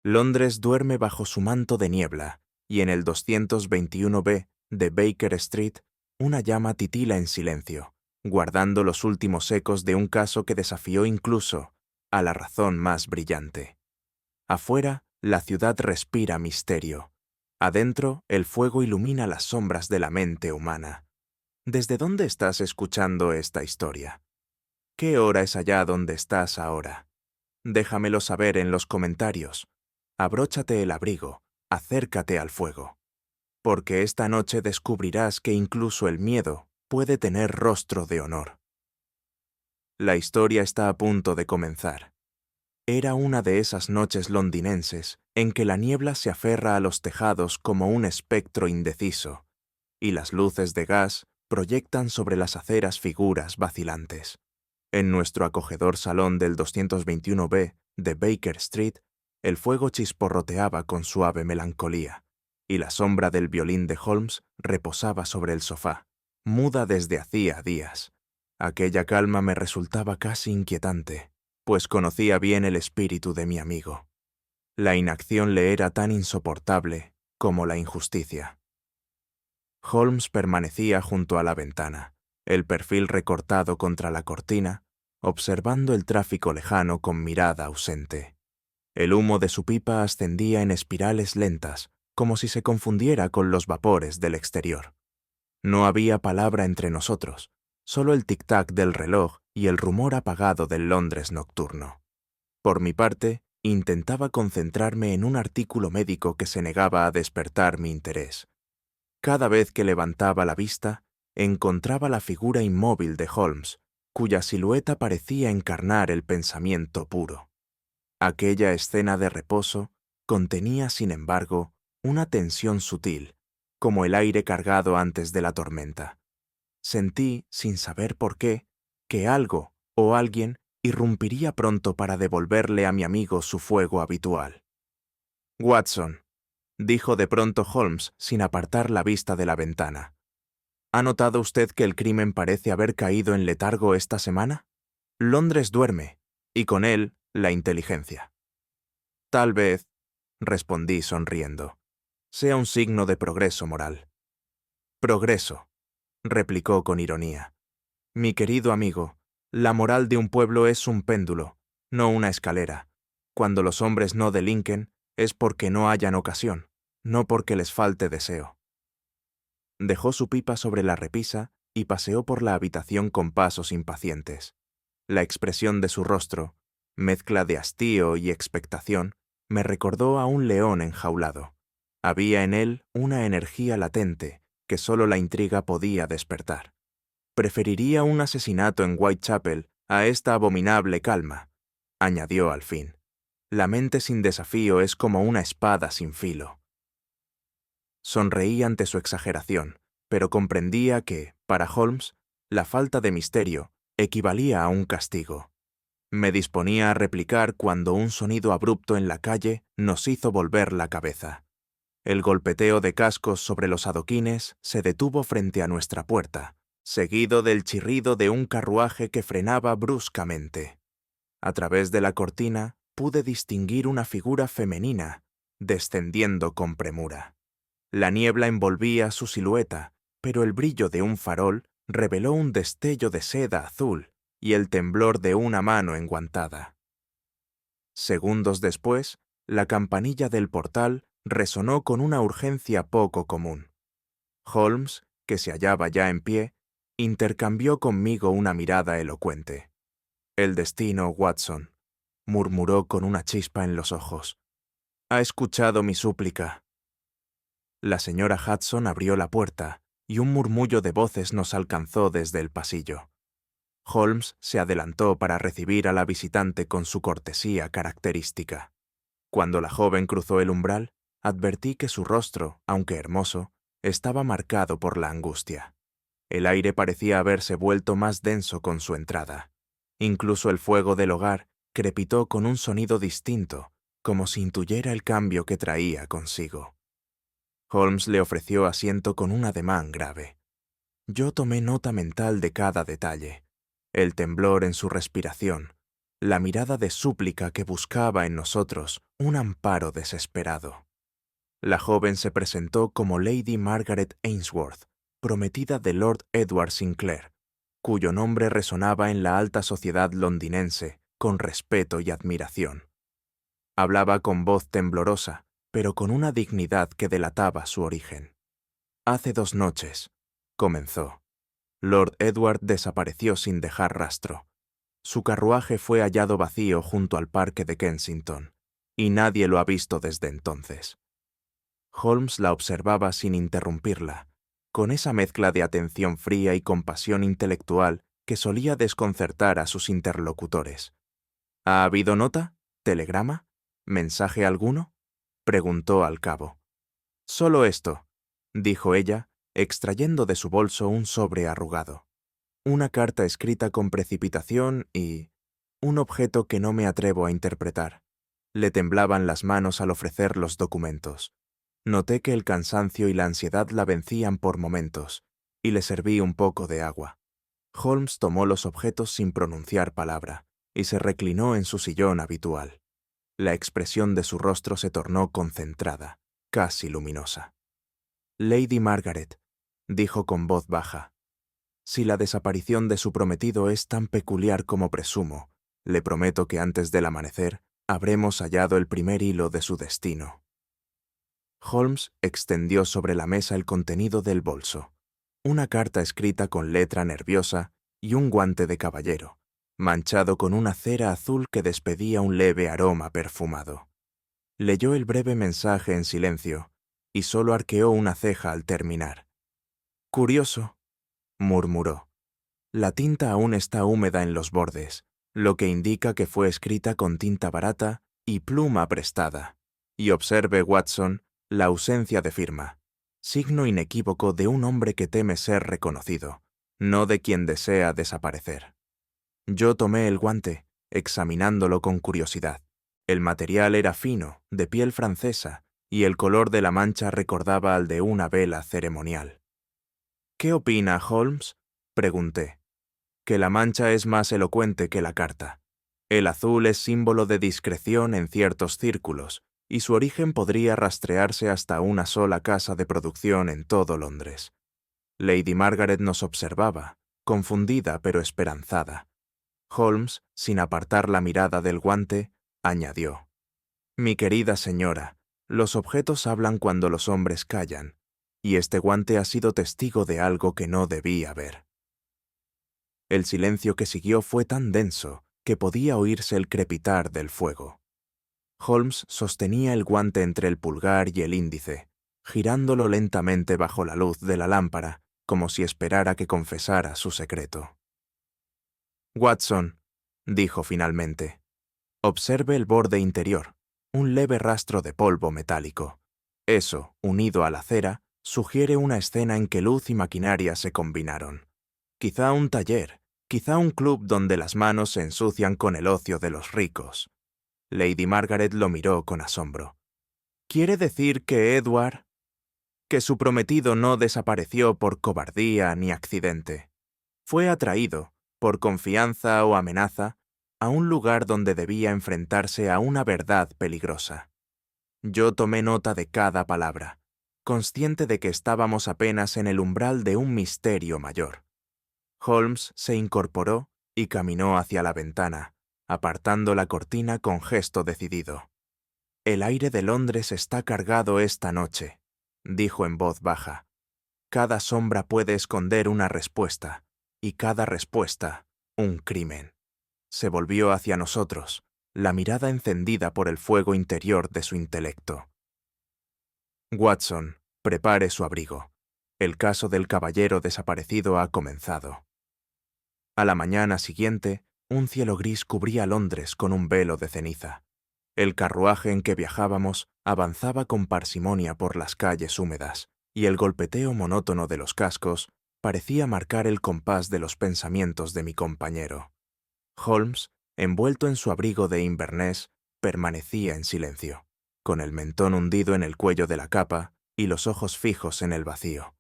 Londres duerme bajo su manto de niebla, y en el 221B de Baker Street, una llama titila en silencio, guardando los últimos ecos de un caso que desafió incluso a la razón más brillante. Afuera, la ciudad respira misterio. Adentro, el fuego ilumina las sombras de la mente humana. ¿Desde dónde estás escuchando esta historia? ¿Qué hora es allá donde estás ahora? Déjamelo saber en los comentarios. Abróchate el abrigo, acércate al fuego. Porque esta noche descubrirás que incluso el miedo puede tener rostro de honor. La historia está a punto de comenzar. Era una de esas noches londinenses en que la niebla se aferra a los tejados como un espectro indeciso, y las luces de gas proyectan sobre las aceras figuras vacilantes. En nuestro acogedor salón del 221B de Baker Street, el fuego chisporroteaba con suave melancolía, y la sombra del violín de Holmes reposaba sobre el sofá, muda desde hacía días. Aquella calma me resultaba casi inquietante, pues conocía bien el espíritu de mi amigo. La inacción le era tan insoportable como la injusticia. Holmes permanecía junto a la ventana, el perfil recortado contra la cortina, observando el tráfico lejano con mirada ausente. El humo de su pipa ascendía en espirales lentas, como si se confundiera con los vapores del exterior. No había palabra entre nosotros, solo el tic-tac del reloj y el rumor apagado del Londres nocturno. Por mi parte, intentaba concentrarme en un artículo médico que se negaba a despertar mi interés. Cada vez que levantaba la vista, encontraba la figura inmóvil de Holmes, cuya silueta parecía encarnar el pensamiento puro. Aquella escena de reposo contenía, sin embargo, una tensión sutil, como el aire cargado antes de la tormenta. Sentí, sin saber por qué, que algo o alguien irrumpiría pronto para devolverle a mi amigo su fuego habitual. «Watson», dijo de pronto Holmes sin apartar la vista de la ventana. ¿Ha notado usted que el crimen parece haber caído en letargo esta semana? Londres duerme, y con él la inteligencia. Tal vez, respondí sonriendo, sea un signo de progreso moral. Progreso, replicó con ironía. Mi querido amigo, la moral de un pueblo es un péndulo, no una escalera. Cuando los hombres no delinquen, es porque no hayan ocasión, no porque les falte deseo. Dejó su pipa sobre la repisa y paseó por la habitación con pasos impacientes. La expresión de su rostro, mezcla de hastío y expectación, me recordó a un león enjaulado. Había en él una energía latente que solo la intriga podía despertar. Preferiría un asesinato en Whitechapel a esta abominable calma, añadió al fin. La mente sin desafío es como una espada sin filo. Sonreí ante su exageración, pero comprendía que, para Holmes, la falta de misterio equivalía a un castigo. Me disponía a replicar cuando un sonido abrupto en la calle nos hizo volver la cabeza. El golpeteo de cascos sobre los adoquines se detuvo frente a nuestra puerta, seguido del chirrido de un carruaje que frenaba bruscamente. A través de la cortina pude distinguir una figura femenina, descendiendo con premura. La niebla envolvía su silueta, pero el brillo de un farol reveló un destello de seda azul y el temblor de una mano enguantada. Segundos después, la campanilla del portal resonó con una urgencia poco común. Holmes, que se hallaba ya en pie, intercambió conmigo una mirada elocuente. «El destino, Watson», murmuró con una chispa en los ojos. «Ha escuchado mi súplica». La señora Hudson abrió la puerta y un murmullo de voces nos alcanzó desde el pasillo. Holmes se adelantó para recibir a la visitante con su cortesía característica. Cuando la joven cruzó el umbral, advertí que su rostro, aunque hermoso, estaba marcado por la angustia. El aire parecía haberse vuelto más denso con su entrada. Incluso el fuego del hogar crepitó con un sonido distinto, como si intuyera el cambio que traía consigo. Holmes le ofreció asiento con un ademán grave. Yo tomé nota mental de cada detalle: el temblor en su respiración, la mirada de súplica que buscaba en nosotros un amparo desesperado. La joven se presentó como Lady Margaret Ainsworth, prometida de Lord Edward Sinclair, cuyo nombre resonaba en la alta sociedad londinense con respeto y admiración. Hablaba con voz temblorosa, pero con una dignidad que delataba su origen. «Hace 2 noches», comenzó, «Lord Edward desapareció sin dejar rastro. Su carruaje fue hallado vacío junto al parque de Kensington, y nadie lo ha visto desde entonces». Holmes la observaba sin interrumpirla, con esa mezcla de atención fría y compasión intelectual que solía desconcertar a sus interlocutores. «¿Ha habido nota? ¿Telegrama? ¿Mensaje alguno?», preguntó al cabo. «Solo esto», dijo ella, extrayendo de su bolso un sobre arrugado. «Una carta escrita con precipitación y un objeto que no me atrevo a interpretar». Le temblaban las manos al ofrecer los documentos. Noté que el cansancio y la ansiedad la vencían por momentos, y le serví un poco de agua. Holmes tomó los objetos sin pronunciar palabra, y se reclinó en su sillón habitual. La expresión de su rostro se tornó concentrada, casi luminosa. «Lady Margaret», dijo con voz baja, «si la desaparición de su prometido es tan peculiar como presumo, le prometo que antes del amanecer habremos hallado el primer hilo de su destino». Holmes extendió sobre la mesa el contenido del bolso, una carta escrita con letra nerviosa y un guante de caballero, manchado con una cera azul que despedía un leve aroma perfumado. Leyó el breve mensaje en silencio y solo arqueó una ceja al terminar. «Curioso», murmuró. «La tinta aún está húmeda en los bordes, lo que indica que fue escrita con tinta barata y pluma prestada. Y observe, Watson, la ausencia de firma, signo inequívoco de un hombre que teme ser reconocido, no de quien desea desaparecer». Yo tomé el guante, examinándolo con curiosidad. El material era fino, de piel francesa, y el color de la mancha recordaba al de una vela ceremonial. «¿Qué opina, Holmes?», pregunté. «Que la mancha es más elocuente que la carta. El azul es símbolo de discreción en ciertos círculos, y su origen podría rastrearse hasta una sola casa de producción en todo Londres». Lady Margaret nos observaba, confundida pero esperanzada. Holmes, sin apartar la mirada del guante, añadió: «Mi querida señora, los objetos hablan cuando los hombres callan, y este guante ha sido testigo de algo que no debía ver». El silencio que siguió fue tan denso que podía oírse el crepitar del fuego. Holmes sostenía el guante entre el pulgar y el índice, girándolo lentamente bajo la luz de la lámpara, como si esperara que confesara su secreto. «Watson», dijo finalmente, «observe el borde interior, un leve rastro de polvo metálico. Eso, unido a la cera, sugiere una escena en que luz y maquinaria se combinaron. Quizá un taller, quizá un club donde las manos se ensucian con el ocio de los ricos». Lady Margaret lo miró con asombro. «¿Quiere decir que Edward...? Que su prometido no desapareció por cobardía ni accidente. Fue atraído, por confianza o amenaza, a un lugar donde debía enfrentarse a una verdad peligrosa. Yo tomé nota de cada palabra, consciente de que estábamos apenas en el umbral de un misterio mayor». Holmes se incorporó y caminó hacia la ventana, apartando la cortina con gesto decidido. «El aire de Londres está cargado esta noche», dijo en voz baja. «Cada sombra puede esconder una respuesta, y cada respuesta, un crimen». Se volvió hacia nosotros, la mirada encendida por el fuego interior de su intelecto. «Watson, prepare su abrigo. El caso del caballero desaparecido ha comenzado». A la mañana siguiente, un cielo gris cubría Londres con un velo de ceniza. El carruaje en que viajábamos avanzaba con parsimonia por las calles húmedas, y el golpeteo monótono de los cascos parecía marcar el compás de los pensamientos de mi compañero. Holmes, envuelto en su abrigo de Inverness, permanecía en silencio, con el mentón hundido en el cuello de la capa y los ojos fijos en el vacío.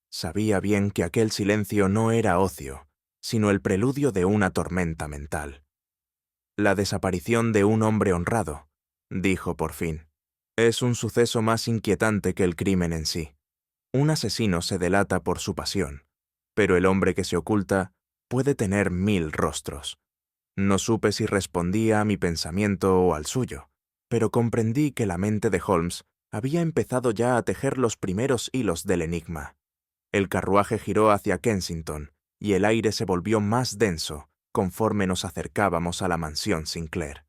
Sabía bien que aquel silencio no era ocio, sino el preludio de una tormenta mental. La desaparición de un hombre honrado, dijo por fin. Es un suceso más inquietante que el crimen en sí. Un asesino se delata por su pasión, pero el hombre que se oculta puede tener 1000 rostros. No supe si respondía a mi pensamiento o al suyo, pero comprendí que la mente de Holmes había empezado ya a tejer los primeros hilos del enigma. El carruaje giró hacia Kensington, y el aire se volvió más denso conforme nos acercábamos a la mansión Sinclair.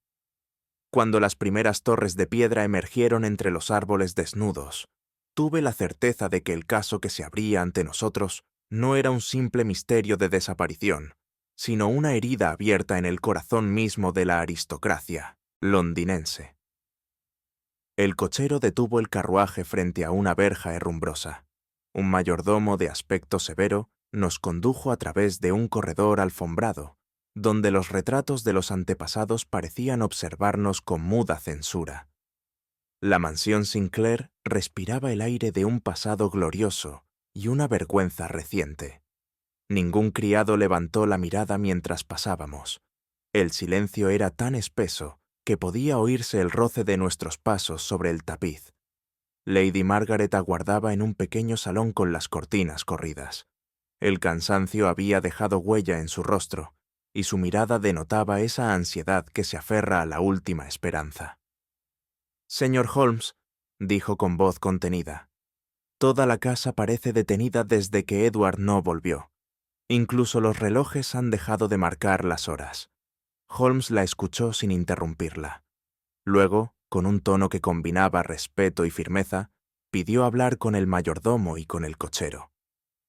Cuando las primeras torres de piedra emergieron entre los árboles desnudos, tuve la certeza de que el caso que se abría ante nosotros no era un simple misterio de desaparición, sino una herida abierta en el corazón mismo de la aristocracia londinense. El cochero detuvo el carruaje frente a una verja herrumbrosa. Un mayordomo de aspecto severo nos condujo a través de un corredor alfombrado, donde los retratos de los antepasados parecían observarnos con muda censura. La mansión Sinclair respiraba el aire de un pasado glorioso y una vergüenza reciente. Ningún criado levantó la mirada mientras pasábamos. El silencio era tan espeso que podía oírse el roce de nuestros pasos sobre el tapiz. Lady Margaret aguardaba en un pequeño salón con las cortinas corridas. El cansancio había dejado huella en su rostro, y su mirada denotaba esa ansiedad que se aferra a la última esperanza. «Señor Holmes», dijo con voz contenida, «toda la casa parece detenida desde que Edward no volvió. Incluso los relojes han dejado de marcar las horas». Holmes la escuchó sin interrumpirla. Luego, con un tono que combinaba respeto y firmeza, pidió hablar con el mayordomo y con el cochero.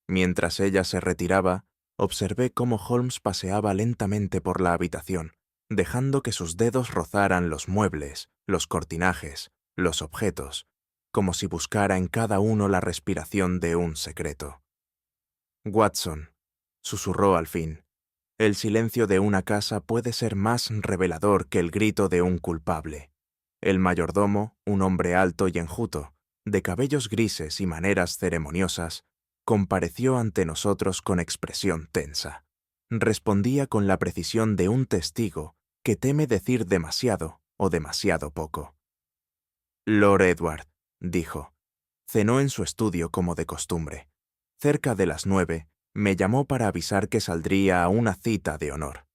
Mientras ella se retiraba, observé cómo Holmes paseaba lentamente por la habitación, dejando que sus dedos rozaran los muebles, los cortinajes, los objetos, como si buscara en cada uno la respiración de un secreto. «Watson», susurró al fin, «el silencio de una casa puede ser más revelador que el grito de un culpable». El mayordomo, un hombre alto y enjuto, de cabellos grises y maneras ceremoniosas, compareció ante nosotros con expresión tensa. Respondía con la precisión de un testigo que teme decir demasiado o demasiado poco. «Lord Edward», dijo, «cenó en su estudio como de costumbre. Cerca de las 9, me llamó para avisar que saldría a una cita de honor.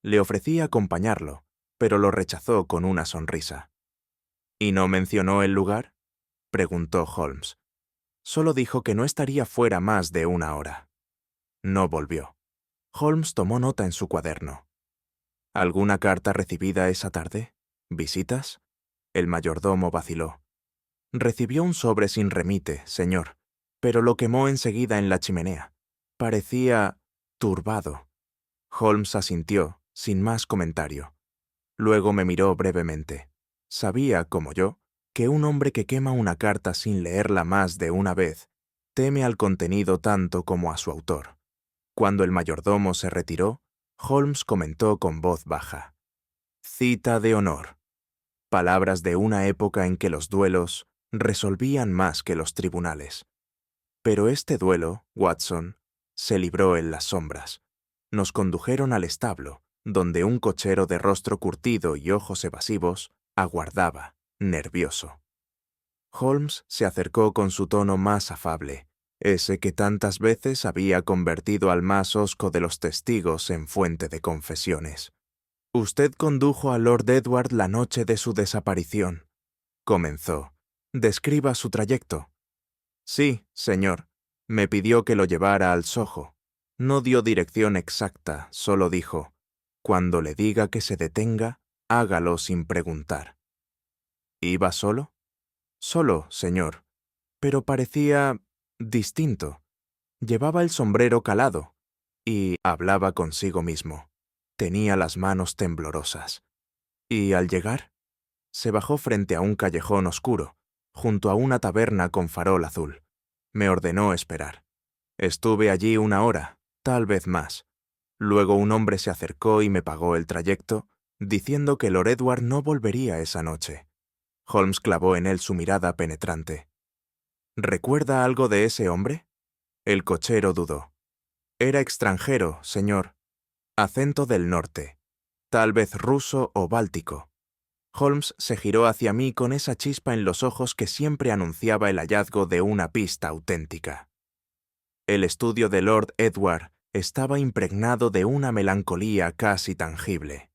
Le ofrecí acompañarlo, pero lo rechazó con una sonrisa. «¿Y no mencionó el lugar?», preguntó Holmes. «Solo dijo que no estaría fuera más de 1 hora». No volvió. Holmes tomó nota en su cuaderno. «¿Alguna carta recibida esa tarde? ¿Visitas?». El mayordomo vaciló. «Recibió un sobre sin remite, señor, pero lo quemó enseguida en la chimenea. Parecía turbado». Holmes asintió, sin más comentario. Luego me miró brevemente. Sabía, como yo, que un hombre que quema una carta sin leerla más de una vez teme al contenido tanto como a su autor. Cuando el mayordomo se retiró, Holmes comentó con voz baja: «Cita de honor». Palabras de una época en que los duelos resolvían más que los tribunales. Pero este duelo, Watson, se libró en las sombras. Nos condujeron al establo, donde un cochero de rostro curtido y ojos evasivos aguardaba, nervioso. Holmes se acercó con su tono más afable, ese que tantas veces había convertido al más hosco de los testigos en fuente de confesiones. «Usted condujo a Lord Edward la noche de su desaparición», comenzó. «Describa su trayecto». «Sí, señor. Me pidió que lo llevara al Soho. No dio dirección exacta, solo dijo: cuando le diga que se detenga, hágalo sin preguntar». «¿Iba solo?» «Solo, señor. Pero parecía distinto. Llevaba el sombrero calado y hablaba consigo mismo. Tenía las manos temblorosas. Y al llegar, se bajó frente a un callejón oscuro, junto a una taberna con farol azul. Me ordenó esperar. Estuve allí 1 hora, tal vez más. Luego un hombre se acercó y me pagó el trayecto, diciendo que Lord Edward no volvería esa noche». Holmes clavó en él su mirada penetrante. «¿Recuerda algo de ese hombre?». El cochero dudó. «Era extranjero, señor. Acento del norte. tal vez ruso o báltico. Holmes se giró hacia mí con esa chispa en los ojos que siempre anunciaba el hallazgo de una pista auténtica. El estudio de Lord Edward estaba impregnado de una melancolía casi tangible.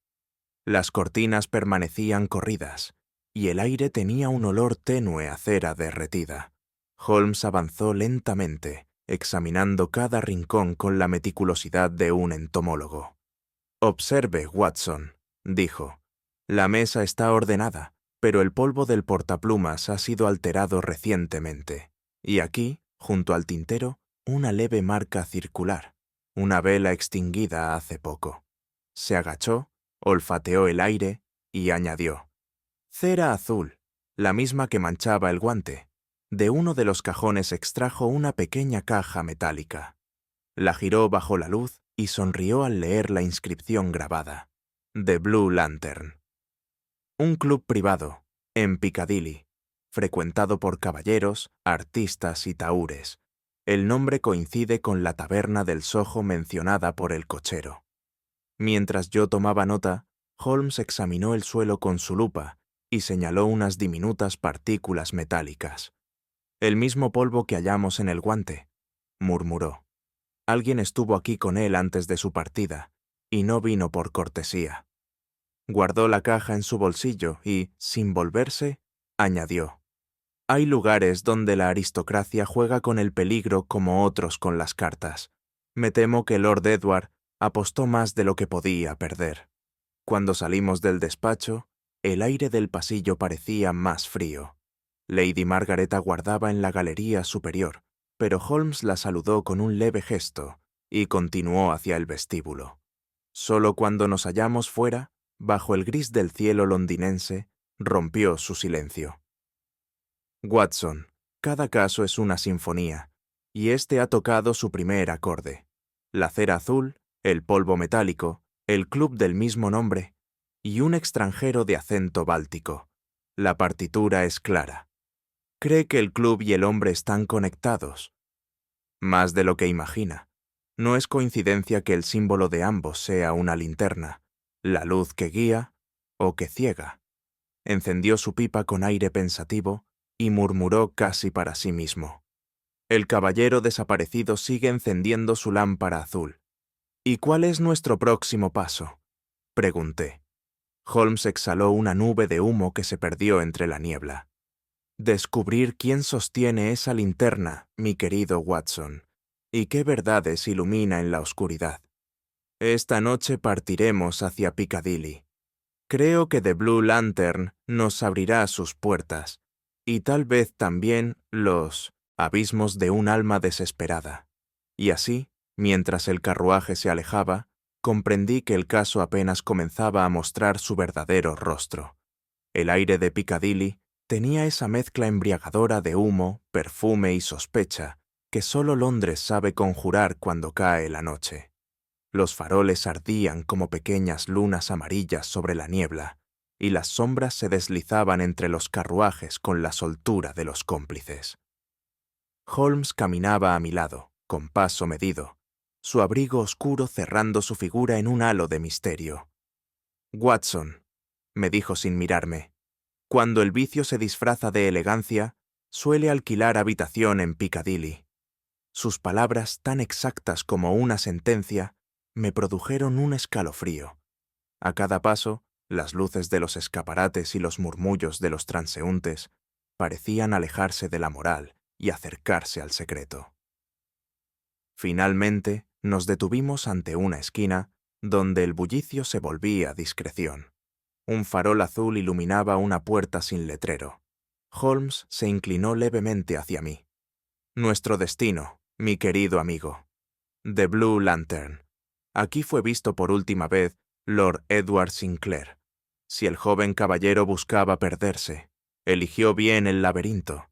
Las cortinas permanecían corridas, y el aire tenía un olor tenue a cera derretida. Holmes avanzó lentamente, examinando cada rincón con la meticulosidad de un entomólogo. «Observe, Watson», dijo. «La mesa está ordenada, pero el polvo del portaplumas ha sido alterado recientemente. Y aquí, junto al tintero, una leve marca circular, una vela extinguida hace poco». Se agachó, olfateó el aire y añadió: «Cera azul, la misma que manchaba el guante». De uno de los cajones extrajo una pequeña caja metálica. La giró bajo la luz y sonrió al leer la inscripción grabada: The Blue Lantern. Un club privado, en Piccadilly, frecuentado por caballeros, artistas y tahúres. El nombre coincide con la taberna del Soho mencionada por el cochero. Mientras yo tomaba nota, Holmes examinó el suelo con su lupa y señaló unas diminutas partículas metálicas. «El mismo polvo que hallamos en el guante», murmuró. «Alguien estuvo aquí con él antes de su partida, y no vino por cortesía». Guardó la caja en su bolsillo y, sin volverse, añadió: «Hay lugares donde la aristocracia juega con el peligro como otros con las cartas. Me temo que Lord Edward apostó más de lo que podía perder». Cuando salimos del despacho, el aire del pasillo parecía más frío. Lady Margaret aguardaba en la galería superior, pero Holmes la saludó con un leve gesto y continuó hacia el vestíbulo. Solo cuando nos hallamos fuera, bajo el gris del cielo londinense, rompió su silencio. «Watson, cada caso es una sinfonía, y este ha tocado su primer acorde. La cera azul, el polvo metálico, el club del mismo nombre y un extranjero de acento báltico. La partitura es clara. Cree que el club y el hombre están conectados. Más de lo que imagina. No es coincidencia que el símbolo de ambos sea una linterna, la luz que guía o que ciega». Encendió su pipa con aire pensativo y murmuró casi para sí mismo: «El caballero desaparecido sigue encendiendo su lámpara azul. ¿Y cuál es nuestro próximo paso?», pregunté. Holmes exhaló una nube de humo que se perdió entre la niebla. «Descubrir quién sostiene esa linterna, mi querido Watson, y qué verdades ilumina en la oscuridad. Esta noche partiremos hacia Piccadilly. Creo que The Blue Lantern nos abrirá sus puertas, y tal vez también los abismos de un alma desesperada». Y así, mientras el carruaje se alejaba, comprendí que el caso apenas comenzaba a mostrar su verdadero rostro. El aire de Piccadilly tenía esa mezcla embriagadora de humo, perfume y sospecha que solo Londres sabe conjurar cuando cae la noche. Los faroles ardían como pequeñas lunas amarillas sobre la niebla, y las sombras se deslizaban entre los carruajes con la soltura de los cómplices. Holmes caminaba a mi lado, con paso medido, su abrigo oscuro cerrando su figura en un halo de misterio. «Watson», me dijo sin mirarme, «cuando el vicio se disfraza de elegancia, suele alquilar habitación en Piccadilly». Sus palabras, tan exactas como una sentencia, me produjeron un escalofrío. A cada paso, las luces de los escaparates y los murmullos de los transeúntes parecían alejarse de la moral y acercarse al secreto. Finalmente, nos detuvimos ante una esquina donde el bullicio se volvía discreción. Un farol azul iluminaba una puerta sin letrero. Holmes se inclinó levemente hacia mí. «Nuestro destino, mi querido amigo. The Blue Lantern. Aquí fue visto por última vez Lord Edward Sinclair. Si el joven caballero buscaba perderse, eligió bien el laberinto».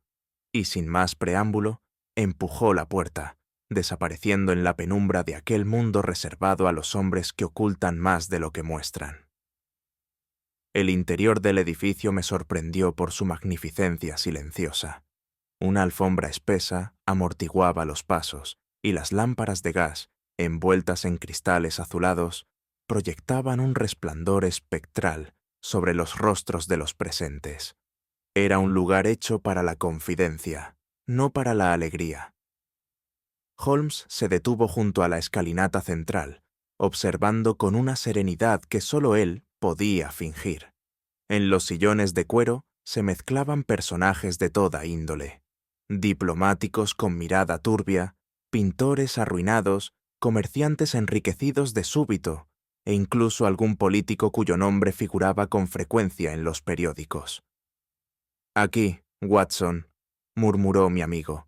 Y sin más preámbulo, empujó la puerta, desapareciendo en la penumbra de aquel mundo reservado a los hombres que ocultan más de lo que muestran. El interior del edificio me sorprendió por su magnificencia silenciosa. Una alfombra espesa amortiguaba los pasos, y las lámparas de gas, envueltas en cristales azulados, proyectaban un resplandor espectral sobre los rostros de los presentes. Era un lugar hecho para la confidencia, no para la alegría. Holmes se detuvo junto a la escalinata central, observando con una serenidad que solo él podía fingir. En los sillones de cuero se mezclaban personajes de toda índole: diplomáticos con mirada turbia, pintores arruinados, comerciantes enriquecidos de súbito, e incluso algún político cuyo nombre figuraba con frecuencia en los periódicos. «Aquí, Watson», murmuró mi amigo.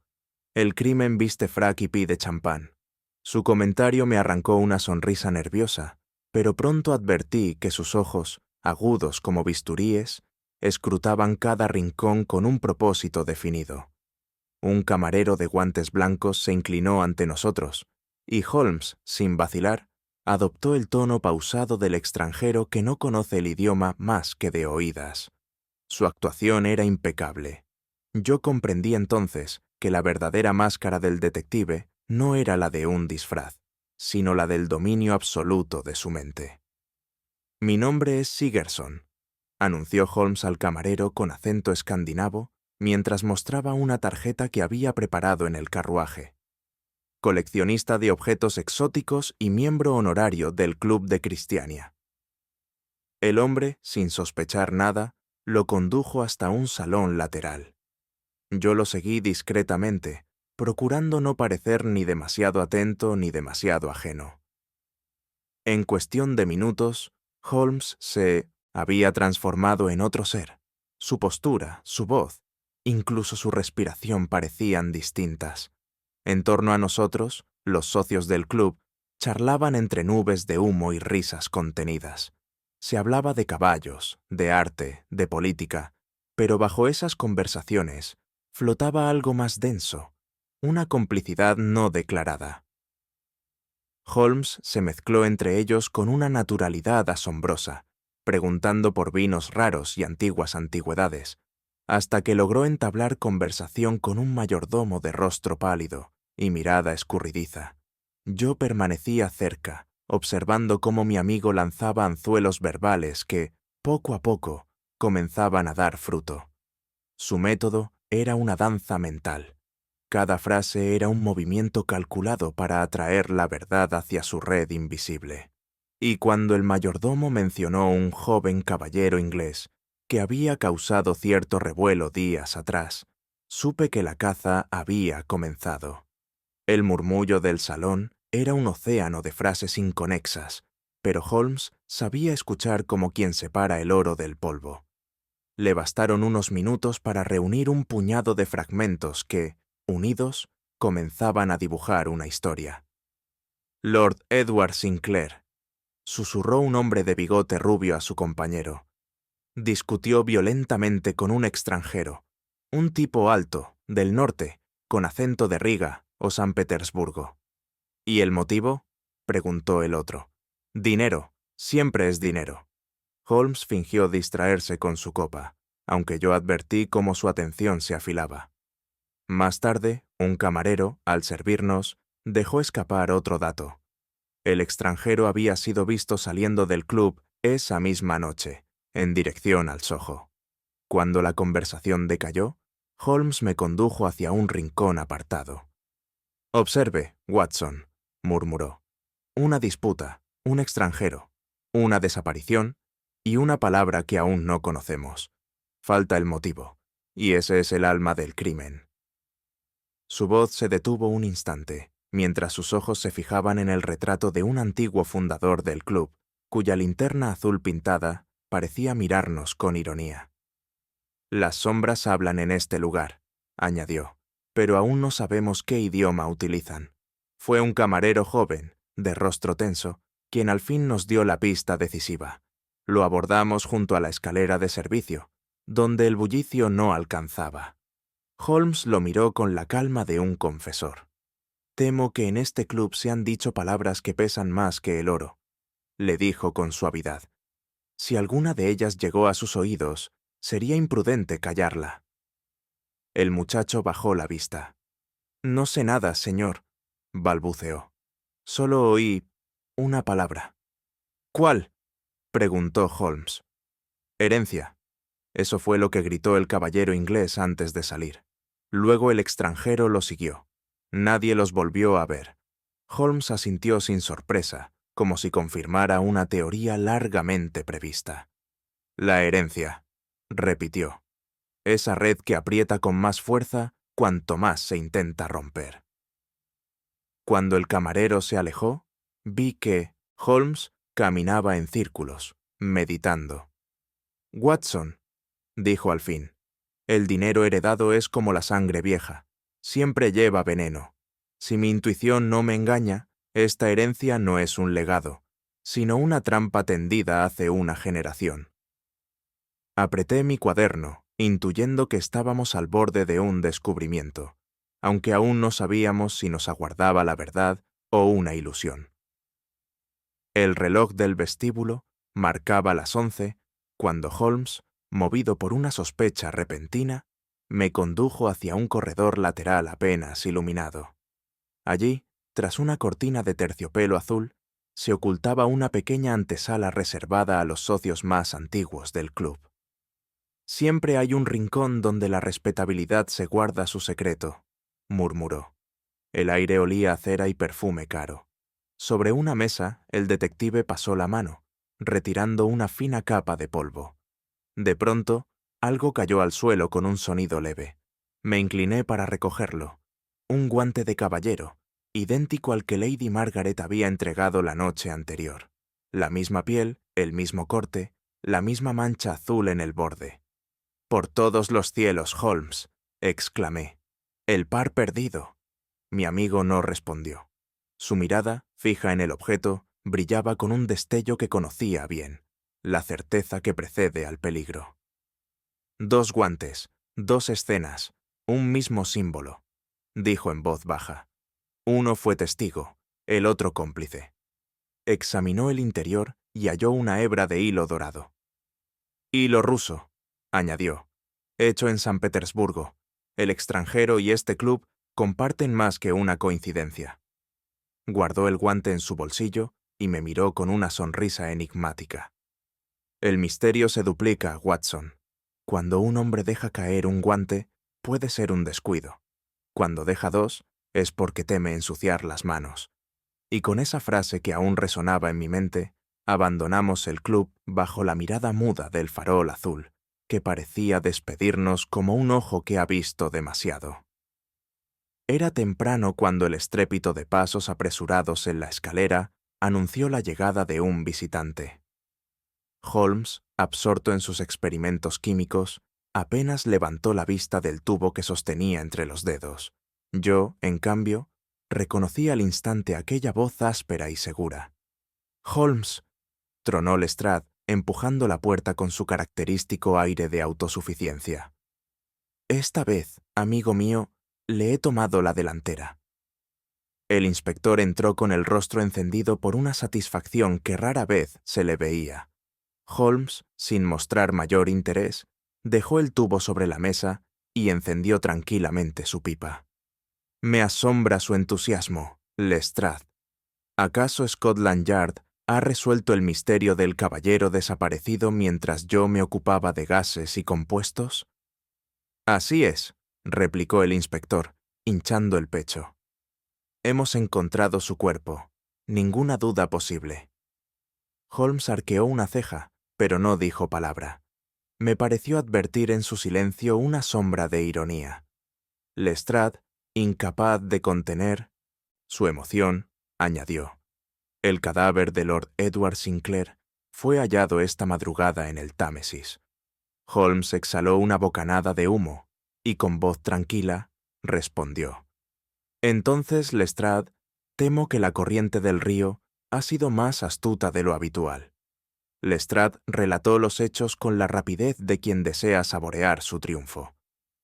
«El crimen viste frac y pide champán». Su comentario me arrancó una sonrisa nerviosa, pero pronto advertí que sus ojos, agudos como bisturíes, escrutaban cada rincón con un propósito definido. Un camarero de guantes blancos se inclinó ante nosotros, y Holmes, sin vacilar, adoptó el tono pausado del extranjero que no conoce el idioma más que de oídas. Su actuación era impecable. Yo comprendí entonces que la verdadera máscara del detective no era la de un disfraz, sino la del dominio absoluto de su mente. «Mi nombre es Sigerson», anunció Holmes al camarero con acento escandinavo mientras mostraba una tarjeta que había preparado en el carruaje. «Coleccionista de objetos exóticos y miembro honorario del Club de Cristiania». El hombre, sin sospechar nada, lo condujo hasta un salón lateral. Yo lo seguí discretamente, procurando no parecer ni demasiado atento ni demasiado ajeno. En cuestión de minutos, Holmes se había transformado en otro ser. Su postura, su voz, incluso su respiración parecían distintas. En torno a nosotros, los socios del club, charlaban entre nubes de humo y risas contenidas. Se hablaba de caballos, de arte, de política, pero bajo esas conversaciones flotaba algo más denso, una complicidad no declarada. Holmes se mezcló entre ellos con una naturalidad asombrosa, preguntando por vinos raros y antiguas antigüedades, hasta que logró entablar conversación con un mayordomo de rostro pálido y mirada escurridiza. Yo permanecía cerca, observando cómo mi amigo lanzaba anzuelos verbales que, poco a poco, comenzaban a dar fruto. Su método era una danza mental. Cada frase era un movimiento calculado para atraer la verdad hacia su red invisible. Y cuando el mayordomo mencionó un joven caballero inglés que había causado cierto revuelo días atrás, supe que la caza había comenzado. El murmullo del salón era un océano de frases inconexas, pero Holmes sabía escuchar como quien separa el oro del polvo. Le bastaron unos minutos para reunir un puñado de fragmentos que, unidos, comenzaban a dibujar una historia. «Lord Edward Sinclair», susurró un hombre de bigote rubio a su compañero. «Discutió violentamente con un extranjero, un tipo alto, del norte, con acento de Riga o San Petersburgo». «¿Y el motivo?», preguntó el otro. «Dinero, siempre es dinero». Holmes fingió distraerse con su copa, aunque yo advertí cómo su atención se afilaba. Más tarde, un camarero, al servirnos, dejó escapar otro dato. El extranjero había sido visto saliendo del club esa misma noche, en dirección al Soho. Cuando la conversación decayó, Holmes me condujo hacia un rincón apartado. «Observe, Watson», murmuró. «Una disputa, un extranjero, una desaparición y una palabra que aún no conocemos. Falta el motivo, y ese es el alma del crimen». Su voz se detuvo un instante, mientras sus ojos se fijaban en el retrato de un antiguo fundador del club, cuya linterna azul pintada parecía mirarnos con ironía. «Las sombras hablan en este lugar», añadió, «pero aún no sabemos qué idioma utilizan. Fue un camarero joven, de rostro tenso, quien al fin nos dio la pista decisiva. Lo abordamos junto a la escalera de servicio, donde el bullicio no alcanzaba». Holmes lo miró con la calma de un confesor. «Temo que en este club se han dicho palabras que pesan más que el oro», le dijo con suavidad. «Si alguna de ellas llegó a sus oídos, sería imprudente callarla». El muchacho bajó la vista. «No sé nada, señor», balbuceó. «Solo oí una palabra». —¿Cuál? —preguntó Holmes. —Herencia. Eso fue lo que gritó el caballero inglés antes de salir. Luego el extranjero lo siguió. Nadie los volvió a ver. Holmes asintió sin sorpresa, como si confirmara una teoría largamente prevista. La herencia, repitió. Esa red que aprieta con más fuerza cuanto más se intenta romper. Cuando el camarero se alejó, vi que Holmes caminaba en círculos, meditando. Watson, dijo al fin, el dinero heredado es como la sangre vieja. Siempre lleva veneno. Si mi intuición no me engaña, esta herencia no es un legado, sino una trampa tendida hace una generación. Apreté mi cuaderno, intuyendo que estábamos al borde de un descubrimiento, aunque aún no sabíamos si nos aguardaba la verdad o una ilusión. El reloj del vestíbulo marcaba las 11 cuando Holmes, movido por una sospecha repentina, me condujo hacia un corredor lateral apenas iluminado. Allí, tras una cortina de terciopelo azul, se ocultaba una pequeña antesala reservada a los socios más antiguos del club. Siempre hay un rincón donde la respetabilidad se guarda su secreto, murmuró. El aire olía a cera y perfume caro. Sobre una mesa, el detective pasó la mano, retirando una fina capa de polvo. De pronto, algo cayó al suelo con un sonido leve. Me incliné para recogerlo. Un guante de caballero, idéntico al que Lady Margaret había entregado la noche anterior. La misma piel, el mismo corte, la misma mancha azul en el borde. «Por todos los cielos, Holmes», exclamé. «El par perdido». Mi amigo no respondió. Su mirada, fija en el objeto, brillaba con un destello que conocía bien, la certeza que precede al peligro. 2 guantes, 2 escenas, un mismo símbolo, dijo en voz baja. Uno fue testigo, el otro cómplice. Examinó el interior y halló una hebra de hilo dorado. Hilo ruso, añadió, hecho en San Petersburgo. El extranjero y este club comparten más que una coincidencia. Guardó el guante en su bolsillo y me miró con una sonrisa enigmática. El misterio se duplica, Watson. Cuando un hombre deja caer un guante, puede ser un descuido. Cuando deja 2, es porque teme ensuciar las manos. Y con esa frase que aún resonaba en mi mente, abandonamos el club bajo la mirada muda del farol azul, que parecía despedirnos como un ojo que ha visto demasiado. Era temprano cuando el estrépito de pasos apresurados en la escalera anunció la llegada de un visitante. Holmes, absorto en sus experimentos químicos, apenas levantó la vista del tubo que sostenía entre los dedos. Yo, en cambio, reconocí al instante aquella voz áspera y segura. «Holmes», tronó Lestrade, empujando la puerta con su característico aire de autosuficiencia. «Esta vez, amigo mío, le he tomado la delantera». El inspector entró con el rostro encendido por una satisfacción que rara vez se le veía. Holmes, sin mostrar mayor interés, dejó el tubo sobre la mesa y encendió tranquilamente su pipa. «Me asombra su entusiasmo, Lestrade. ¿Acaso Scotland Yard ha resuelto el misterio del caballero desaparecido mientras yo me ocupaba de gases y compuestos?» «Así es», replicó el inspector, hinchando el pecho. «Hemos encontrado su cuerpo. Ninguna duda posible». Holmes arqueó una ceja, pero no dijo palabra. Me pareció advertir en su silencio una sombra de ironía. Lestrade, incapaz de contener su emoción, añadió: «El cadáver de Lord Edward Sinclair fue hallado esta madrugada en el Támesis». Holmes exhaló una bocanada de humo y con voz tranquila respondió: «Entonces, Lestrade, temo que la corriente del río ha sido más astuta de lo habitual». Lestrade relató los hechos con la rapidez de quien desea saborear su triunfo.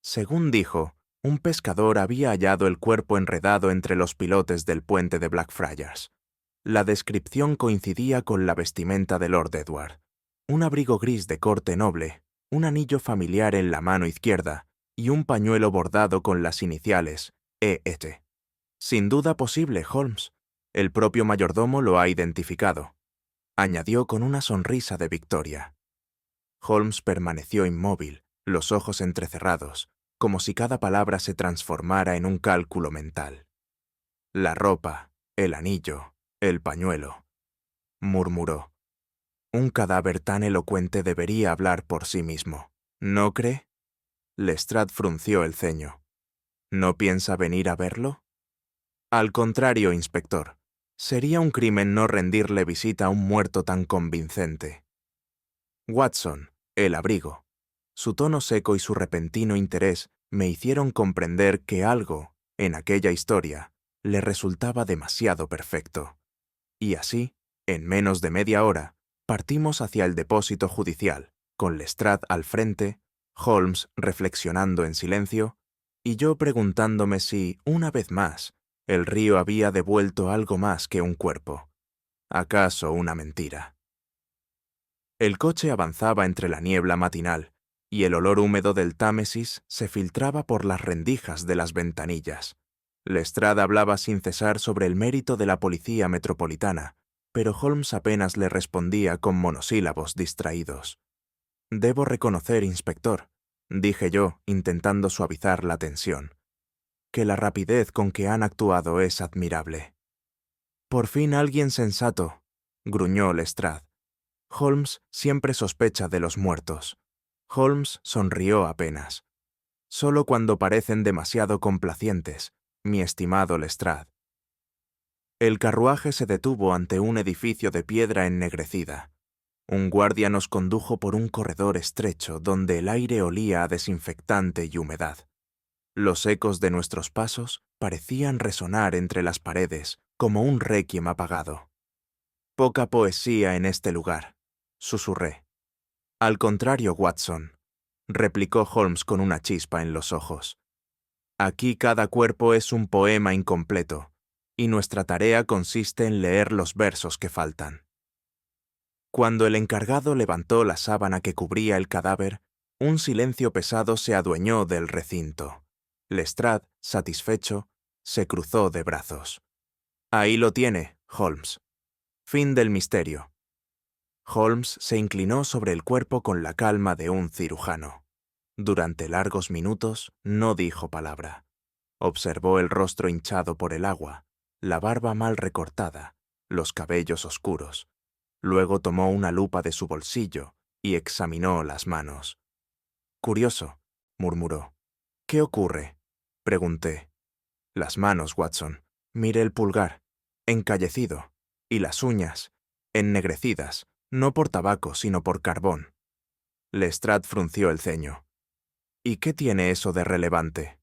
Según dijo, un pescador había hallado el cuerpo enredado entre los pilotes del puente de Blackfriars. La descripción coincidía con la vestimenta de Lord Edward. Un abrigo gris de corte noble, un anillo familiar en la mano izquierda y un pañuelo bordado con las iniciales E.T. Sin duda posible, Holmes. El propio mayordomo lo ha identificado. añadió con una sonrisa de victoria. Holmes permaneció inmóvil, los ojos entrecerrados, como si cada palabra se transformara en un cálculo mental. La ropa, el anillo, el pañuelo, murmuró. Un cadáver tan elocuente debería hablar por sí mismo, ¿no cree? Lestrade frunció el ceño. ¿No piensa venir a verlo? Al contrario, inspector. Sería un crimen no rendirle visita a un muerto tan convincente. Watson, el abrigo. Su tono seco y su repentino interés me hicieron comprender que algo, en aquella historia, le resultaba demasiado perfecto. Y así, en menos de media hora, partimos hacia el depósito judicial, con Lestrade al frente, Holmes reflexionando en silencio, y yo preguntándome si, una vez más, el río había devuelto algo más que un cuerpo. ¿Acaso una mentira? El coche avanzaba entre la niebla matinal, y el olor húmedo del Támesis se filtraba por las rendijas de las ventanillas. Lestrade hablaba sin cesar sobre el mérito de la policía metropolitana, pero Holmes apenas le respondía con monosílabos distraídos. «Debo reconocer, inspector», dije yo, intentando suavizar la tensión, «que la rapidez con que han actuado es admirable». «Por fin alguien sensato», gruñó Lestrade. «Holmes siempre sospecha de los muertos». Holmes sonrió apenas. «Solo cuando parecen demasiado complacientes, mi estimado Lestrade». El carruaje se detuvo ante un edificio de piedra ennegrecida. Un guardia nos condujo por un corredor estrecho donde el aire olía a desinfectante y humedad. Los ecos de nuestros pasos parecían resonar entre las paredes como un requiem apagado. «Poca poesía en este lugar», susurré. «Al contrario, Watson», replicó Holmes con una chispa en los ojos. «Aquí cada cuerpo es un poema incompleto, y nuestra tarea consiste en leer los versos que faltan». Cuando el encargado levantó la sábana que cubría el cadáver, un silencio pesado se adueñó del recinto. Lestrade, satisfecho, se cruzó de brazos. «Ahí lo tiene, Holmes. Fin del misterio». Holmes se inclinó sobre el cuerpo con la calma de un cirujano. Durante largos minutos no dijo palabra. Observó el rostro hinchado por el agua, la barba mal recortada, los cabellos oscuros. Luego tomó una lupa de su bolsillo y examinó las manos. «Curioso», murmuró. «¿Qué ocurre?», pregunté. «Las manos, Watson. Mire el pulgar, encallecido, y las uñas, ennegrecidas, no por tabaco, sino por carbón». Lestrade frunció el ceño. «¿Y qué tiene eso de relevante?».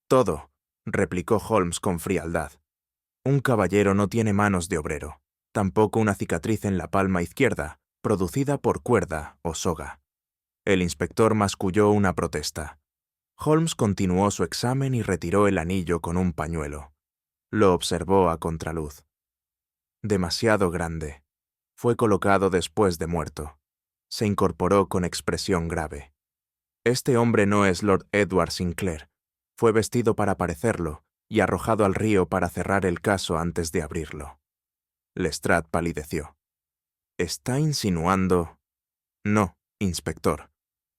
«Todo», replicó Holmes con frialdad. «Un caballero no tiene manos de obrero. Tampoco una cicatriz en la palma izquierda, producida por cuerda o soga». El inspector masculló una protesta. Holmes continuó su examen y retiró el anillo con un pañuelo. Lo observó a contraluz. Demasiado grande. Fue colocado después de muerto. Se incorporó con expresión grave. «Este hombre no es Lord Edward Sinclair. Fue vestido para parecerlo y arrojado al río para cerrar el caso antes de abrirlo». Lestrade palideció. «¿Está insinuando...?» «No, inspector»,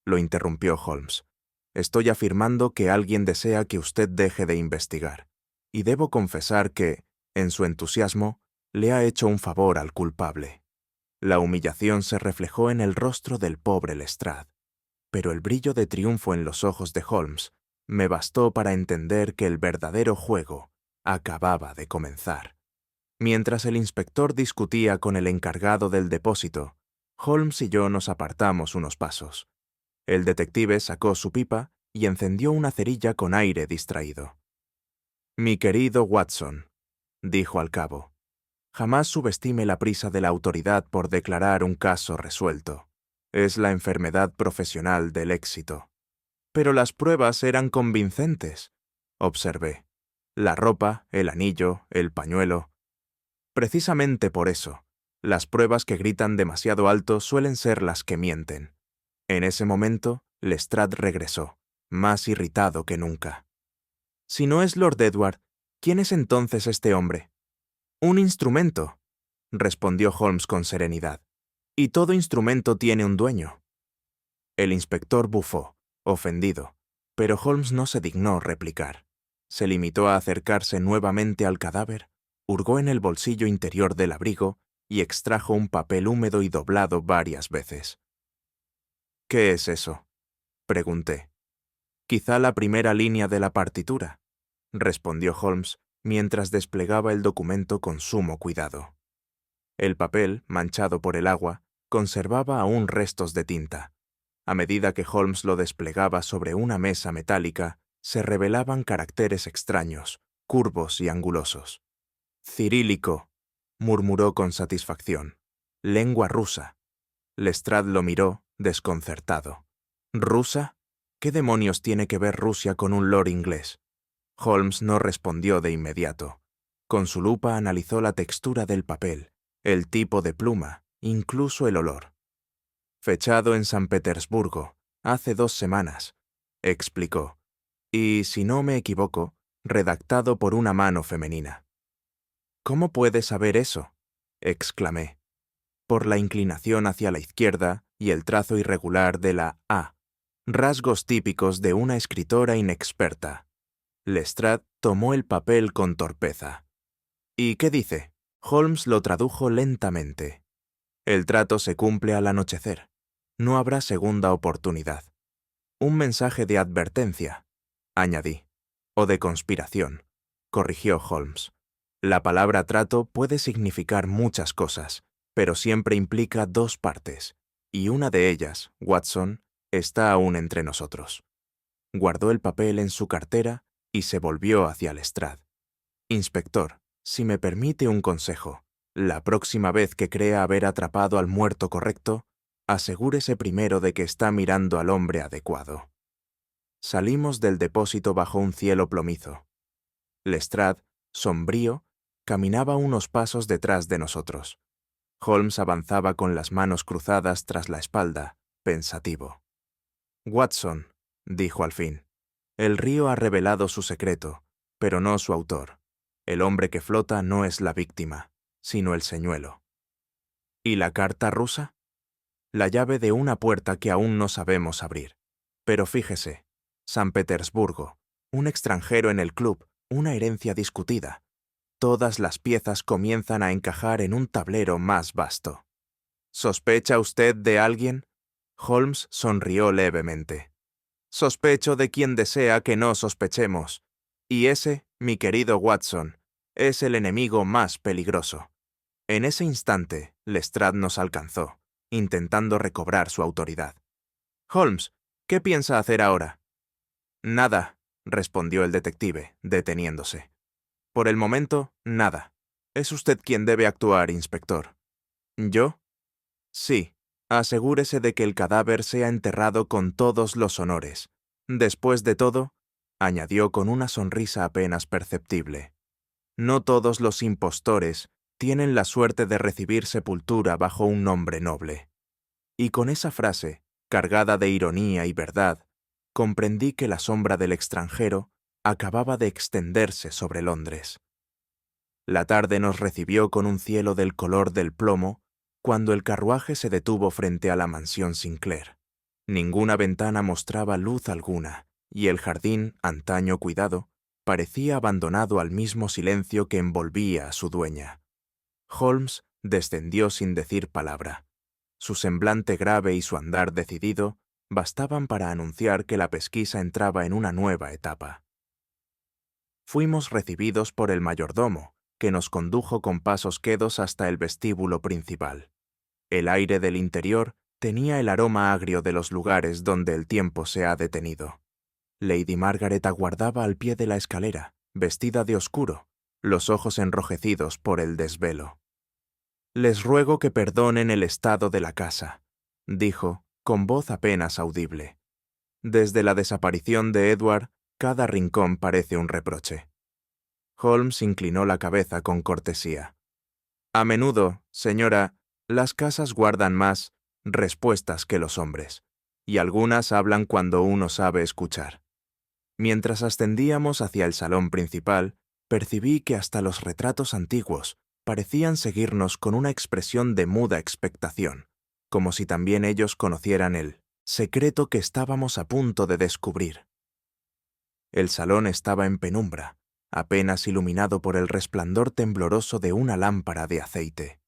lo interrumpió Holmes. «Estoy afirmando que alguien desea que usted deje de investigar, y debo confesar que, en su entusiasmo, le ha hecho un favor al culpable». La humillación se reflejó en el rostro del pobre Lestrade, pero el brillo de triunfo en los ojos de Holmes me bastó para entender que el verdadero juego acababa de comenzar. Mientras el inspector discutía con el encargado del depósito, Holmes y yo nos apartamos unos pasos. El detective sacó su pipa y encendió una cerilla con aire distraído. «Mi querido Watson», dijo al cabo, «jamás subestime la prisa de la autoridad por declarar un caso resuelto. Es la enfermedad profesional del éxito». «Pero las pruebas eran convincentes», observé. «La ropa, el anillo, el pañuelo». «Precisamente por eso, las pruebas que gritan demasiado alto suelen ser las que mienten». En ese momento, Lestrade regresó, más irritado que nunca. «Si no es Lord Edward, ¿quién es entonces este hombre?» «Un instrumento». respondió Holmes con serenidad. Y todo instrumento tiene un dueño. El inspector bufó, ofendido, pero Holmes no se dignó replicar. Se limitó a acercarse nuevamente al cadáver, hurgó en el bolsillo interior del abrigo y extrajo un papel húmedo y doblado varias veces. «¿Qué es eso?», pregunté. «Quizá la primera línea de la partitura», respondió Holmes mientras desplegaba el documento con sumo cuidado. El papel, manchado por el agua, conservaba aún restos de tinta. A medida que Holmes lo desplegaba sobre una mesa metálica, se revelaban caracteres extraños, curvos y angulosos. «Cirílico», murmuró con satisfacción. «Lengua rusa». Lestrade lo miró, desconcertado. «¿Rusa? ¿Qué demonios tiene que ver Rusia con un lord inglés?». Holmes no respondió de inmediato. Con su lupa analizó la textura del papel, el tipo de pluma, incluso el olor. «Fechado en San Petersburgo, hace 2 semanas», explicó, «y, si no me equivoco, redactado por una mano femenina». «¿Cómo puede saber eso?», exclamé. «Por la inclinación hacia la izquierda y el trazo irregular de la A, rasgos típicos de una escritora inexperta». Lestrade tomó el papel con torpeza. «¿Y qué dice?». Holmes lo tradujo lentamente. «El trato se cumple al anochecer. No habrá segunda oportunidad». «Un mensaje de advertencia», añadí. «O de conspiración», corrigió Holmes. «La palabra trato puede significar muchas cosas, pero siempre implica 2 partes, y una de ellas, Watson, está aún entre nosotros». Guardó el papel en su cartera y se volvió hacia Lestrade. «Inspector, si me permite un consejo, la próxima vez que crea haber atrapado al muerto correcto, asegúrese primero de que está mirando al hombre adecuado». Salimos del depósito bajo un cielo plomizo. Lestrade, sombrío, caminaba unos pasos detrás de nosotros. Holmes avanzaba con las manos cruzadas tras la espalda, pensativo. «Watson», dijo al fin, «el río ha revelado su secreto, pero no su autor. El hombre que flota no es la víctima, sino el señuelo». «¿Y la carta rusa?». «La llave de una puerta que aún no sabemos abrir. Pero fíjese, San Petersburgo, un extranjero en el club, una herencia discutida. Todas las piezas comienzan a encajar en un tablero más vasto». «¿Sospecha usted de alguien?». Holmes sonrió levemente. «Sospecho de quien desea que no sospechemos. Y ese, mi querido Watson, es el enemigo más peligroso». En ese instante, Lestrade nos alcanzó, intentando recobrar su autoridad. «Holmes, ¿qué piensa hacer ahora?». «Nada», respondió el detective, deteniéndose. «Por el momento, nada. Es usted quien debe actuar, inspector». «¿Yo?». «Sí. Asegúrese de que el cadáver sea enterrado con todos los honores. Después de todo», añadió con una sonrisa apenas perceptible, «no todos los impostores tienen la suerte de recibir sepultura bajo un nombre noble». Y con esa frase, cargada de ironía y verdad, comprendí que la sombra del extranjero acababa de extenderse sobre Londres. La tarde nos recibió con un cielo del color del plomo cuando el carruaje se detuvo frente a la mansión Sinclair. Ninguna ventana mostraba luz alguna, y el jardín, antaño cuidado, parecía abandonado al mismo silencio que envolvía a su dueña. Holmes descendió sin decir palabra. Su semblante grave y su andar decidido bastaban para anunciar que la pesquisa entraba en una nueva etapa. Fuimos recibidos por el mayordomo, que nos condujo con pasos quedos hasta el vestíbulo principal. El aire del interior tenía el aroma agrio de los lugares donde el tiempo se ha detenido. Lady Margaret aguardaba al pie de la escalera, vestida de oscuro, los ojos enrojecidos por el desvelo. «Les ruego que perdonen el estado de la casa», dijo, con voz apenas audible. «Desde la desaparición de Edward, cada rincón parece un reproche». Holmes inclinó la cabeza con cortesía. «A menudo, señora, las casas guardan más respuestas que los hombres, y algunas hablan cuando uno sabe escuchar». Mientras ascendíamos hacia el salón principal, percibí que hasta los retratos antiguos parecían seguirnos con una expresión de muda expectación, como si también ellos conocieran el secreto que estábamos a punto de descubrir. El salón estaba en penumbra, apenas iluminado por el resplandor tembloroso de una lámpara de aceite.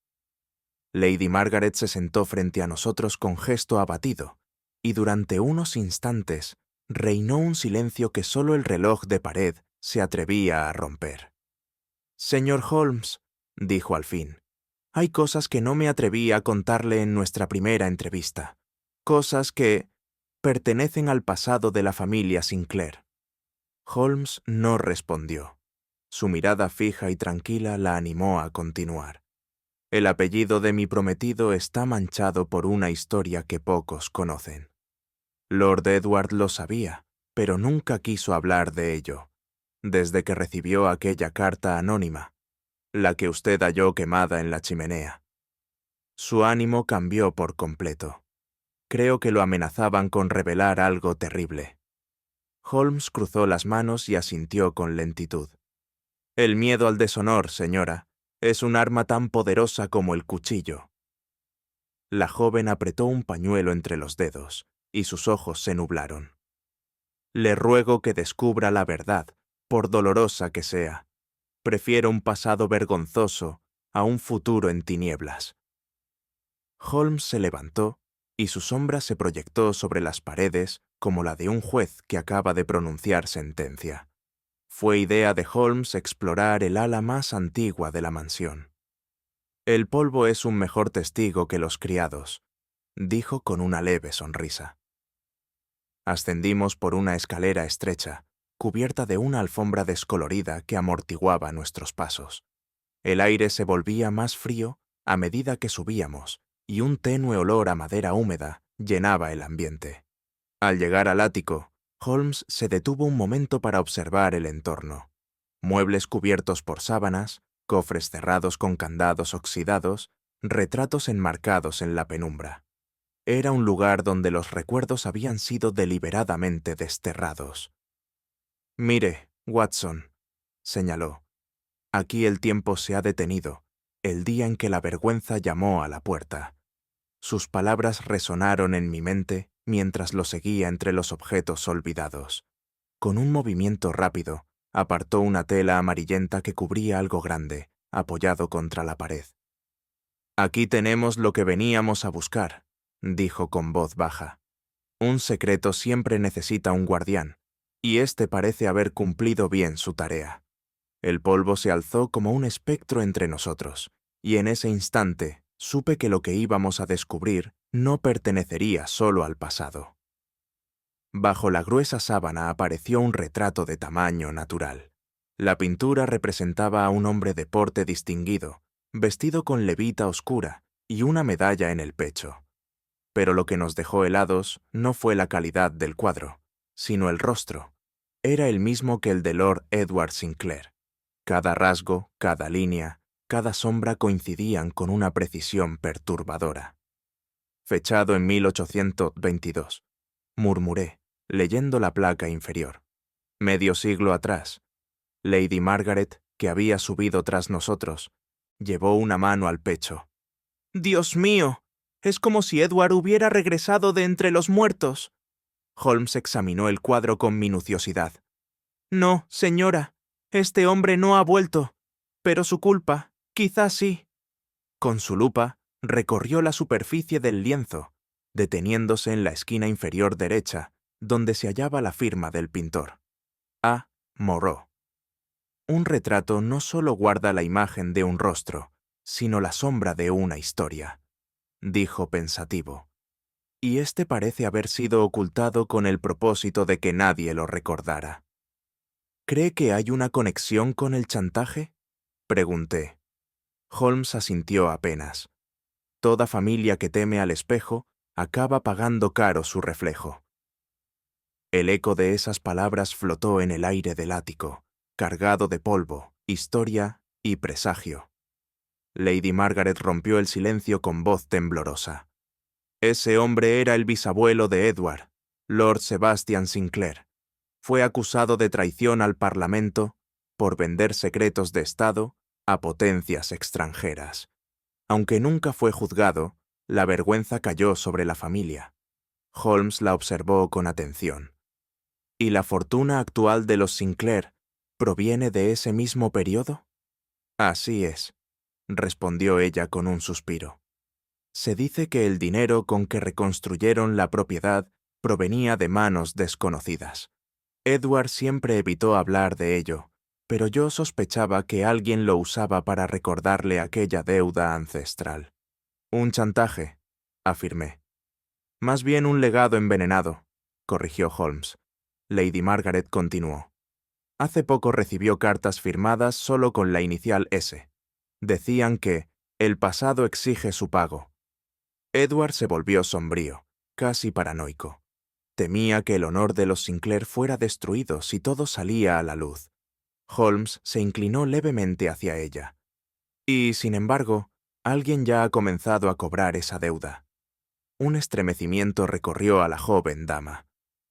Lady Margaret se sentó frente a nosotros con gesto abatido, y durante unos instantes reinó un silencio que solo el reloj de pared se atrevía a romper. «Señor Holmes», dijo al fin, «hay cosas que no me atreví a contarle en nuestra primera entrevista, cosas que pertenecen al pasado de la familia Sinclair». Holmes no respondió. Su mirada fija y tranquila la animó a continuar. «El apellido de mi prometido está manchado por una historia que pocos conocen. Lord Edward lo sabía, pero nunca quiso hablar de ello, desde que recibió aquella carta anónima, la que usted halló quemada en la chimenea. Su ánimo cambió por completo. Creo que lo amenazaban con revelar algo terrible». Holmes cruzó las manos y asintió con lentitud. «El miedo al deshonor, señora, es un arma tan poderosa como el cuchillo». La joven apretó un pañuelo entre los dedos, y sus ojos se nublaron. «Le ruego que descubra la verdad, por dolorosa que sea. Prefiero un pasado vergonzoso a un futuro en tinieblas». Holmes se levantó, y su sombra se proyectó sobre las paredes como la de un juez que acaba de pronunciar sentencia. Fue idea de Holmes explorar el ala más antigua de la mansión. «El polvo es un mejor testigo que los criados», dijo con una leve sonrisa. Ascendimos por una escalera estrecha, cubierta de una alfombra descolorida que amortiguaba nuestros pasos. El aire se volvía más frío a medida que subíamos, y un tenue olor a madera húmeda llenaba el ambiente. Al llegar al ático, Holmes se detuvo un momento para observar el entorno. Muebles cubiertos por sábanas, cofres cerrados con candados oxidados, retratos enmarcados en la penumbra. Era un lugar donde los recuerdos habían sido deliberadamente desterrados. «Mire, Watson», señaló, «aquí el tiempo se ha detenido, el día en que la vergüenza llamó a la puerta». Sus palabras resonaron en mi mente mientras lo seguía entre los objetos olvidados. Con un movimiento rápido, apartó una tela amarillenta que cubría algo grande, apoyado contra la pared. «Aquí tenemos lo que veníamos a buscar», dijo con voz baja. «Un secreto siempre necesita un guardián, y este parece haber cumplido bien su tarea». El polvo se alzó como un espectro entre nosotros, y en ese instante supe que lo que íbamos a descubrir no pertenecería solo al pasado. Bajo la gruesa sábana apareció un retrato de tamaño natural. La pintura representaba a un hombre de porte distinguido, vestido con levita oscura y una medalla en el pecho. Pero lo que nos dejó helados no fue la calidad del cuadro, sino el rostro. Era el mismo que el de Lord Edward Sinclair. Cada rasgo, cada línea, cada sombra coincidían con una precisión perturbadora. «Fechado en 1822», murmuré, leyendo la placa inferior. «Medio siglo atrás». Lady Margaret, que había subido tras nosotros, llevó una mano al pecho. «¡Dios mío! Es como si Edward hubiera regresado de entre los muertos». Holmes examinó el cuadro con minuciosidad. «No, señora, este hombre no ha vuelto, pero su culpa, quizás sí». Con su lupa, recorrió la superficie del lienzo, deteniéndose en la esquina inferior derecha, donde se hallaba la firma del pintor. A. Moreau. Un retrato no solo guarda la imagen de un rostro, sino la sombra de una historia, dijo pensativo. Y este parece haber sido ocultado con el propósito de que nadie lo recordara. ¿Cree que hay una conexión con el chantaje?, pregunté. Holmes asintió apenas. Toda familia que teme al espejo acaba pagando caro su reflejo. El eco de esas palabras flotó en el aire del ático, cargado de polvo, historia y presagio. Lady Margaret rompió el silencio con voz temblorosa. «Ese hombre era el bisabuelo de Edward, Lord Sebastian Sinclair. Fue acusado de traición al Parlamento, por vender secretos de Estado a potencias extranjeras. Aunque nunca fue juzgado, la vergüenza cayó sobre la familia. Holmes la observó con atención. ¿Y la fortuna actual de los Sinclair proviene de ese mismo periodo? Así es, respondió ella con un suspiro. Se dice que el dinero con que reconstruyeron la propiedad provenía de manos desconocidas. Edward siempre evitó hablar de ello, pero yo sospechaba que alguien lo usaba para recordarle aquella deuda ancestral. Un chantaje, afirmé. Más bien un legado envenenado, corrigió Holmes. Lady Margaret continuó. Hace poco recibió cartas firmadas solo con la inicial S. Decían que el pasado exige su pago. Edward se volvió sombrío, casi paranoico. Temía que el honor de los Sinclair fuera destruido si todo salía a la luz. Holmes se inclinó levemente hacia ella. Y, sin embargo, alguien ya ha comenzado a cobrar esa deuda. Un estremecimiento recorrió a la joven dama.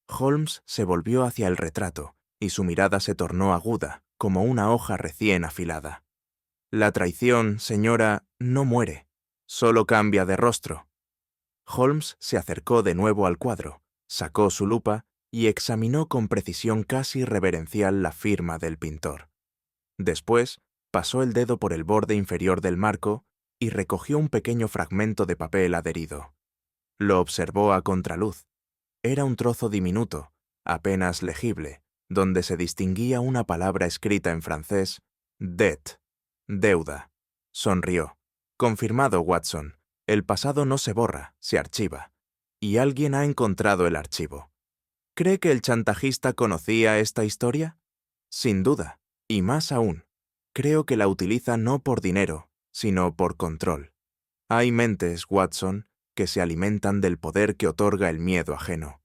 Holmes se volvió hacia el retrato, y su mirada se tornó aguda, como una hoja recién afilada. La traición, señora, no muere, solo cambia de rostro. Holmes se acercó de nuevo al cuadro, sacó su lupa y examinó con precisión casi reverencial la firma del pintor. Después, pasó el dedo por el borde inferior del marco y recogió un pequeño fragmento de papel adherido. Lo observó a contraluz. Era un trozo diminuto, apenas legible, donde se distinguía una palabra escrita en francés, debt, deuda. Sonrió. Confirmado, Watson. El pasado no se borra, se archiva. Y alguien ha encontrado el archivo. ¿Cree que el chantajista conocía esta historia? Sin duda, y más aún. Creo que la utiliza no por dinero, sino por control. Hay mentes, Watson, que se alimentan del poder que otorga el miedo ajeno.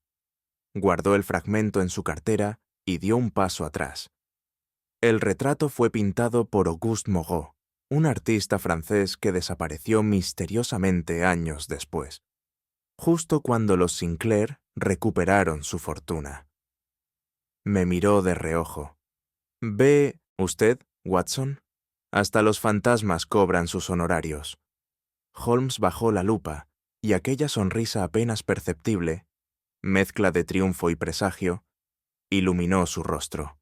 Guardó el fragmento en su cartera y dio un paso atrás. El retrato fue pintado por Auguste Moreau, un artista francés que desapareció misteriosamente años después, justo cuando los Sinclair recuperaron su fortuna. Me miró de reojo. ¿Ve usted, Watson? Hasta los fantasmas cobran sus honorarios. Holmes bajó la lupa, y aquella sonrisa apenas perceptible, mezcla de triunfo y presagio, iluminó su rostro.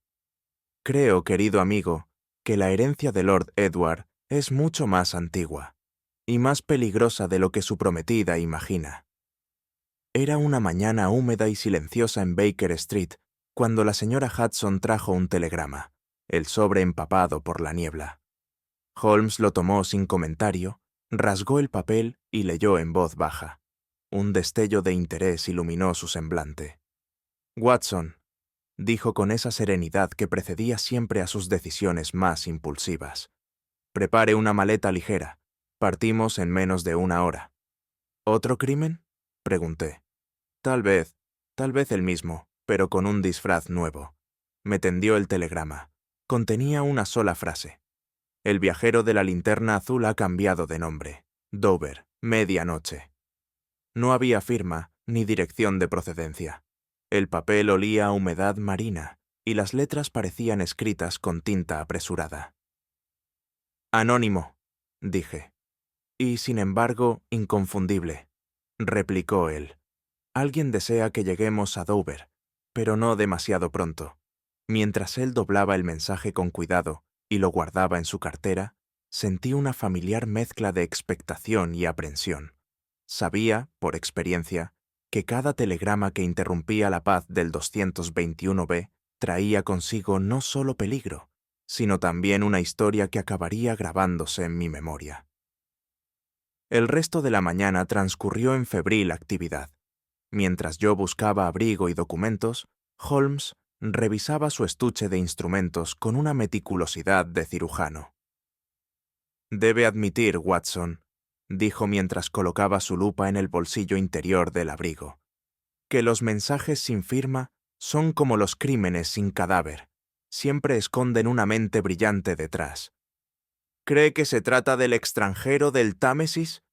Creo, querido amigo, que la herencia de Lord Edward es mucho más antigua, y más peligrosa de lo que su prometida imagina. Era una mañana húmeda y silenciosa en Baker Street, cuando la señora Hudson trajo un telegrama, el sobre empapado por la niebla. Holmes lo tomó sin comentario, rasgó el papel y leyó en voz baja. Un destello de interés iluminó su semblante. Watson, dijo con esa serenidad que precedía siempre a sus decisiones más impulsivas. Prepare una maleta ligera. Partimos en menos de una hora. ¿Otro crimen? Pregunté. Tal vez el mismo, pero con un disfraz nuevo. Me tendió el telegrama. Contenía una sola frase. El viajero de la linterna azul ha cambiado de nombre. Dover, medianoche. No había firma ni dirección de procedencia. El papel olía a humedad marina y las letras parecían escritas con tinta apresurada. Anónimo, dije. Y, sin embargo, inconfundible, replicó él. Alguien desea que lleguemos a Dover, pero no demasiado pronto. Mientras él doblaba el mensaje con cuidado y lo guardaba en su cartera, sentí una familiar mezcla de expectación y aprensión. Sabía, por experiencia, que cada telegrama que interrumpía la paz del 221B traía consigo no solo peligro, sino también una historia que acabaría grabándose en mi memoria. El resto de la mañana transcurrió en febril actividad. Mientras yo buscaba abrigo y documentos, Holmes revisaba su estuche de instrumentos con una meticulosidad de cirujano. Debe admitir, Watson, dijo mientras colocaba su lupa en el bolsillo interior del abrigo, que los mensajes sin firma son como los crímenes sin cadáver, siempre esconden una mente brillante detrás. ¿Cree que se trata del extranjero del Támesis?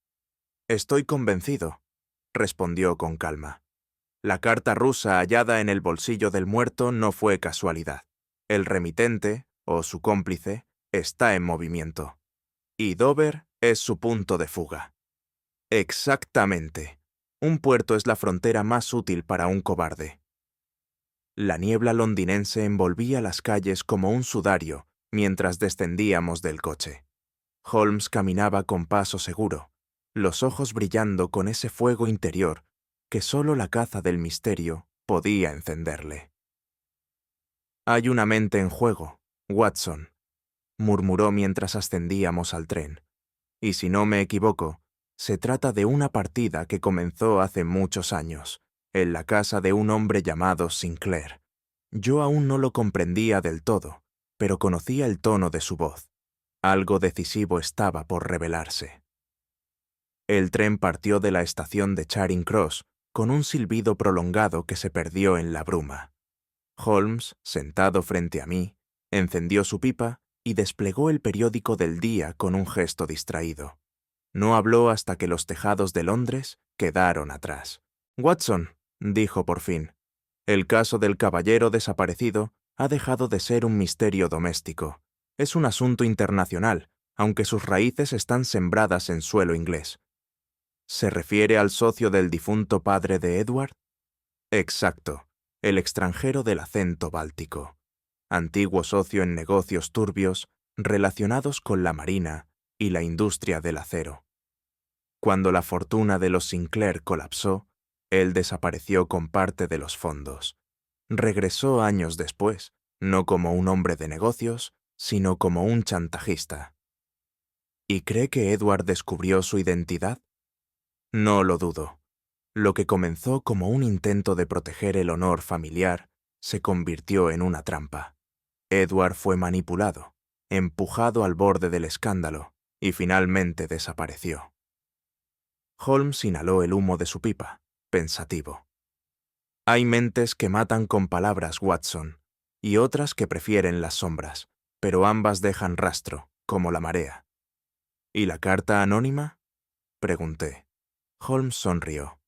Estoy convencido, respondió con calma. La carta rusa hallada en el bolsillo del muerto no fue casualidad. El remitente, o su cómplice, está en movimiento. Y Dover es su punto de fuga. Exactamente. Un puerto es la frontera más útil para un cobarde. La niebla londinense envolvía las calles como un sudario mientras descendíamos del coche. Holmes caminaba con paso seguro, los ojos brillando con ese fuego interior que solo la caza del misterio podía encenderle. «Hay una mente en juego, Watson», murmuró mientras ascendíamos al tren. «Y si no me equivoco, se trata de una partida que comenzó hace muchos años, en la casa de un hombre llamado Sinclair. Yo aún no lo comprendía del todo, pero conocía el tono de su voz. Algo decisivo estaba por revelarse». El tren partió de la estación de Charing Cross con un silbido prolongado que se perdió en la bruma. Holmes, sentado frente a mí, encendió su pipa y desplegó el periódico del día con un gesto distraído. No habló hasta que los tejados de Londres quedaron atrás. «Watson», dijo por fin, «el caso del caballero desaparecido ha dejado de ser un misterio doméstico. Es un asunto internacional, aunque sus raíces están sembradas en suelo inglés». «¿Se refiere al socio del difunto padre de Edward?» «Exacto, el extranjero del acento báltico. Antiguo socio en negocios turbios relacionados con la marina y la industria del acero. Cuando la fortuna de los Sinclair colapsó, él desapareció con parte de los fondos. Regresó años después, no como un hombre de negocios, sino como un chantajista». «¿Y cree que Edward descubrió su identidad?» «No lo dudo. Lo que comenzó como un intento de proteger el honor familiar se convirtió en una trampa. Edward fue manipulado, empujado al borde del escándalo y finalmente desapareció». Holmes inhaló el humo de su pipa, pensativo. «Hay mentes que matan con palabras, Watson, y otras que prefieren las sombras, pero ambas dejan rastro, como la marea». «¿Y la carta anónima?», pregunté. Holmes sonrió.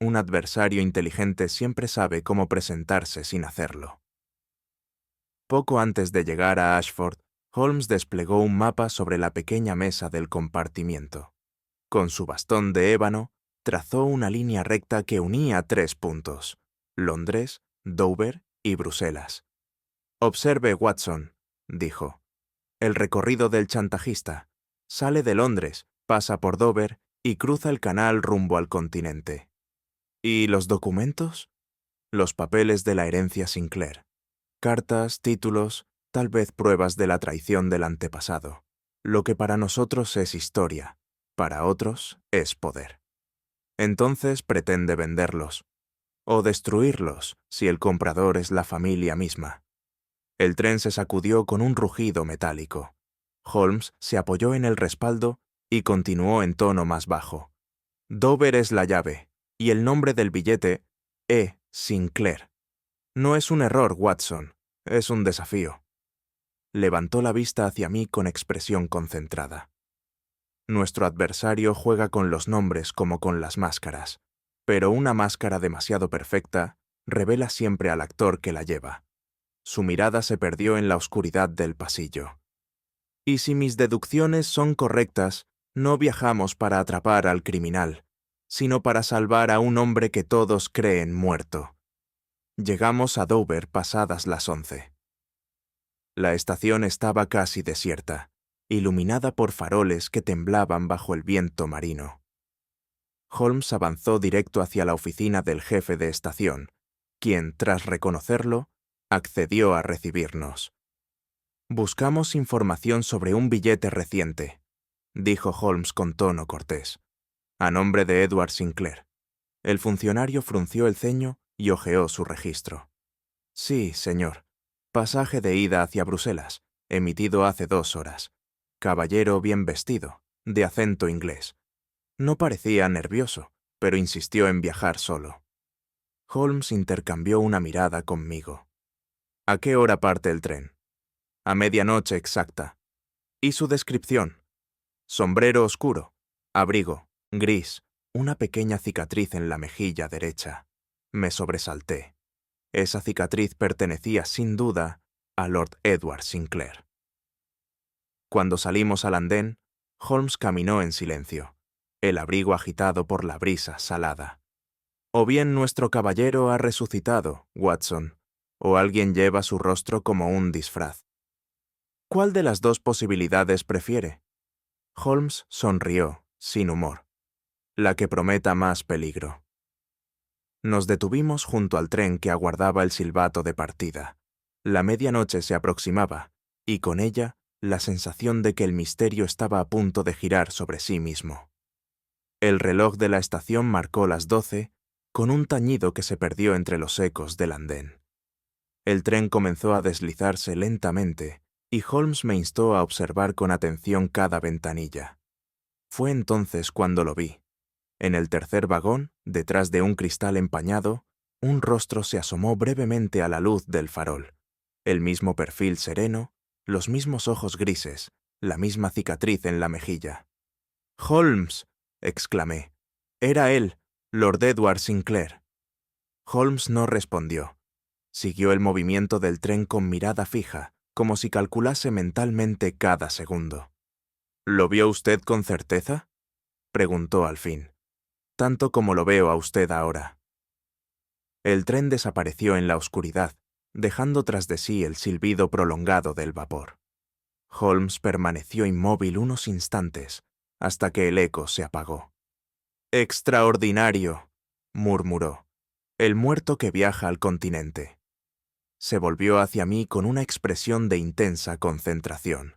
Un adversario inteligente siempre sabe cómo presentarse sin hacerlo. Poco antes de llegar a Ashford, Holmes desplegó un mapa sobre la pequeña mesa del compartimiento. Con su bastón de ébano, trazó una línea recta que unía 3 puntos: Londres, Dover y Bruselas. «Observe, Watson», dijo. «El recorrido del chantajista. Sale de Londres, pasa por Dover y cruza el canal rumbo al continente». «¿Y los documentos?» «Los papeles de la herencia Sinclair. Cartas, títulos, tal vez pruebas de la traición del antepasado. Lo que para nosotros es historia, para otros es poder. Entonces pretende venderlos. O destruirlos, si el comprador es la familia misma». El tren se sacudió con un rugido metálico. Holmes se apoyó en el respaldo y continuó en tono más bajo. «Dover es la llave, y el nombre del billete, E. Sinclair. No es un error, Watson, es un desafío». Levantó la vista hacia mí con expresión concentrada. «Nuestro adversario juega con los nombres como con las máscaras, pero una máscara demasiado perfecta revela siempre al actor que la lleva». Su mirada se perdió en la oscuridad del pasillo. «Y si mis deducciones son correctas, no viajamos para atrapar al criminal, sino para salvar a un hombre que todos creen muerto». Llegamos a Dover pasadas las 11. La estación estaba casi desierta, iluminada por faroles que temblaban bajo el viento marino. Holmes avanzó directo hacia la oficina del jefe de estación, quien, tras reconocerlo, accedió a recibirnos. «Buscamos información sobre un billete reciente», dijo Holmes con tono cortés, «a nombre de Edward Sinclair». El funcionario frunció el ceño y hojeó su registro. «Sí, señor. Pasaje de ida hacia Bruselas, emitido hace 2 horas. Caballero bien vestido, de acento inglés. No parecía nervioso, pero insistió en viajar solo». Holmes intercambió una mirada conmigo. «¿A qué hora parte el tren?» «A medianoche exacta». «¿Y su descripción?» «Sombrero oscuro, abrigo, gris, una pequeña cicatriz en la mejilla derecha». Me sobresalté. Esa cicatriz pertenecía sin duda a Lord Edward Sinclair. Cuando salimos al andén, Holmes caminó en silencio, el abrigo agitado por la brisa salada. O bien nuestro caballero ha resucitado, Watson, o alguien lleva su rostro como un disfraz. ¿Cuál de las dos posibilidades prefiere? Holmes sonrió, sin humor. La que prometa más peligro. Nos detuvimos junto al tren que aguardaba el silbato de partida. La medianoche se aproximaba, y con ella la sensación de que el misterio estaba a punto de girar sobre sí mismo. El reloj de la estación marcó las 12, con un tañido que se perdió entre los ecos del andén. El tren comenzó a deslizarse lentamente, y Holmes me instó a observar con atención cada ventanilla. Fue entonces cuando lo vi. En el tercer vagón, detrás de un cristal empañado, un rostro se asomó brevemente a la luz del farol. El mismo perfil sereno, los mismos ojos grises, la misma cicatriz en la mejilla. «¡Holmes!», exclamé. Era él, Lord Edward Sinclair. Holmes no respondió. Siguió el movimiento del tren con mirada fija, como si calculase mentalmente cada segundo. «¿Lo vio usted con certeza?», preguntó al fin. «Tanto como lo veo a usted ahora». El tren desapareció en la oscuridad, dejando tras de sí el silbido prolongado del vapor. Holmes permaneció inmóvil unos instantes, hasta que el eco se apagó. «¡Extraordinario!», murmuró. «El muerto que viaja al continente». Se volvió hacia mí con una expresión de intensa concentración.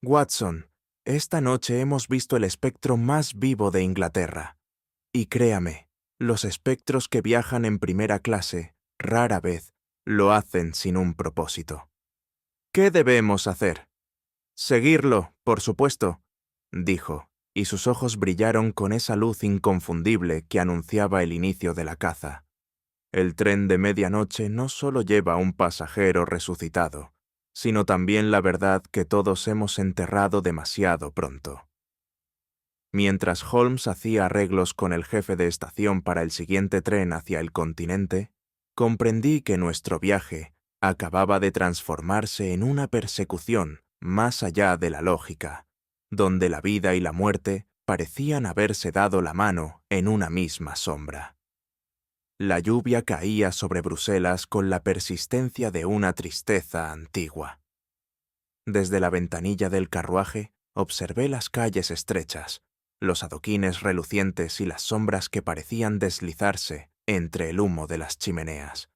«Watson, esta noche hemos visto el espectro más vivo de Inglaterra. Y créame, los espectros que viajan en primera clase, rara vez, lo hacen sin un propósito. ¿Qué debemos hacer?». «Seguirlo, por supuesto», dijo, y sus ojos brillaron con esa luz inconfundible que anunciaba el inicio de la caza. «El tren de medianoche no solo lleva a un pasajero resucitado, sino también la verdad que todos hemos enterrado demasiado pronto». Mientras Holmes hacía arreglos con el jefe de estación para el siguiente tren hacia el continente, comprendí que nuestro viaje acababa de transformarse en una persecución más allá de la lógica, donde la vida y la muerte parecían haberse dado la mano en una misma sombra. La lluvia caía sobre Bruselas con la persistencia de una tristeza antigua. Desde la ventanilla del carruaje observé las calles estrechas, los adoquines relucientes y las sombras que parecían deslizarse entre el humo de las chimeneas.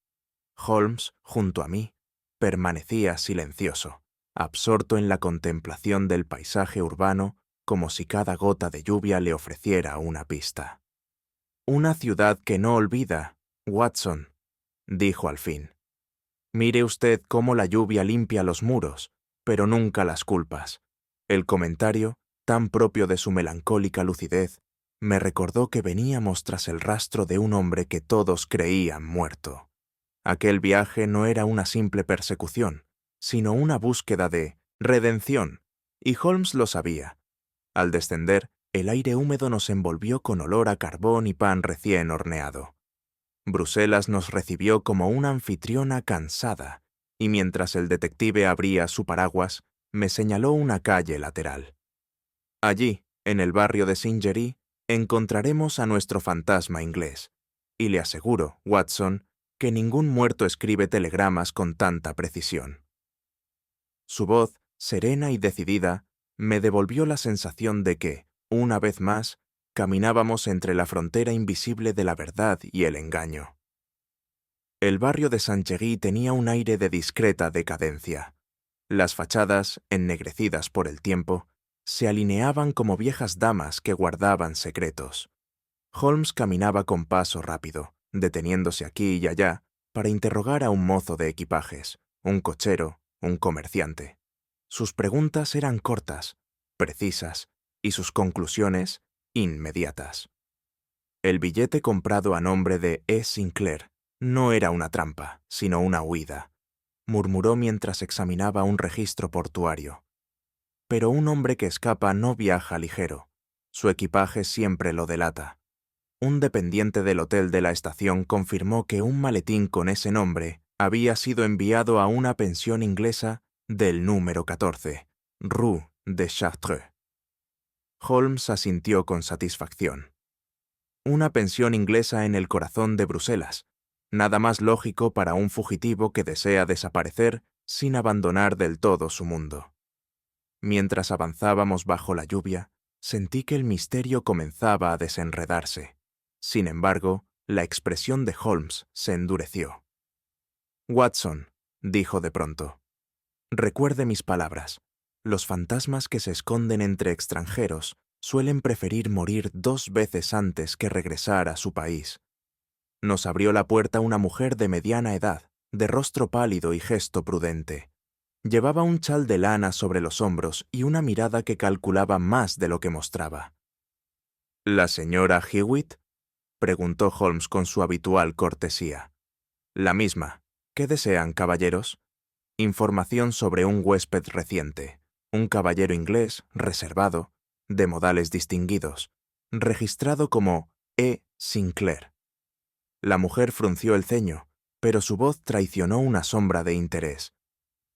Holmes, junto a mí, permanecía silencioso, absorto en la contemplación del paisaje urbano, como si cada gota de lluvia le ofreciera una pista. «Una ciudad que no olvida, Watson», dijo al fin. «Mire usted cómo la lluvia limpia los muros, pero nunca las culpas». El comentario, tan propio de su melancólica lucidez, me recordó que veníamos tras el rastro de un hombre que todos creían muerto. Aquel viaje no era una simple persecución, sino una búsqueda de redención, y Holmes lo sabía. Al descender, el aire húmedo nos envolvió con olor a carbón y pan recién horneado. Bruselas nos recibió como una anfitriona cansada, y mientras el detective abría su paraguas, me señaló una calle lateral. «Allí, en el barrio de Saint-Géry, encontraremos a nuestro fantasma inglés, y le aseguro, Watson, que ningún muerto escribe telegramas con tanta precisión». Su voz, serena y decidida, me devolvió la sensación de que, una vez más, caminábamos entre la frontera invisible de la verdad y el engaño. El barrio de Saint-Géry tenía un aire de discreta decadencia. Las fachadas, ennegrecidas por el tiempo, se alineaban como viejas damas que guardaban secretos. Holmes caminaba con paso rápido, deteniéndose aquí y allá para interrogar a un mozo de equipajes, un cochero, un comerciante. Sus preguntas eran cortas, precisas, y sus conclusiones inmediatas. El billete comprado a nombre de E. Sinclair no era una trampa, sino una huida, murmuró mientras examinaba un registro portuario. Pero un hombre que escapa no viaja ligero. Su equipaje siempre lo delata. Un dependiente del hotel de la estación confirmó que un maletín con ese nombre había sido enviado a una pensión inglesa del número 14, Rue de Chartres. Holmes asintió con satisfacción. Una pensión inglesa en el corazón de Bruselas. Nada más lógico para un fugitivo que desea desaparecer sin abandonar del todo su mundo. Mientras avanzábamos bajo la lluvia, sentí que el misterio comenzaba a desenredarse. Sin embargo, la expresión de Holmes se endureció. «Watson», dijo de pronto, «recuerde mis palabras. Los fantasmas que se esconden entre extranjeros suelen preferir morir 2 veces antes que regresar a su país». Nos abrió la puerta una mujer de mediana edad, de rostro pálido y gesto prudente. Llevaba un chal de lana sobre los hombros y una mirada que calculaba más de lo que mostraba. «¿La señora Hewitt?», preguntó Holmes con su habitual cortesía. «La misma. ¿Qué desean, caballeros?» «Información sobre un huésped reciente, un caballero inglés, reservado, de modales distinguidos, registrado como E. Sinclair». La mujer frunció el ceño, pero su voz traicionó una sombra de interés.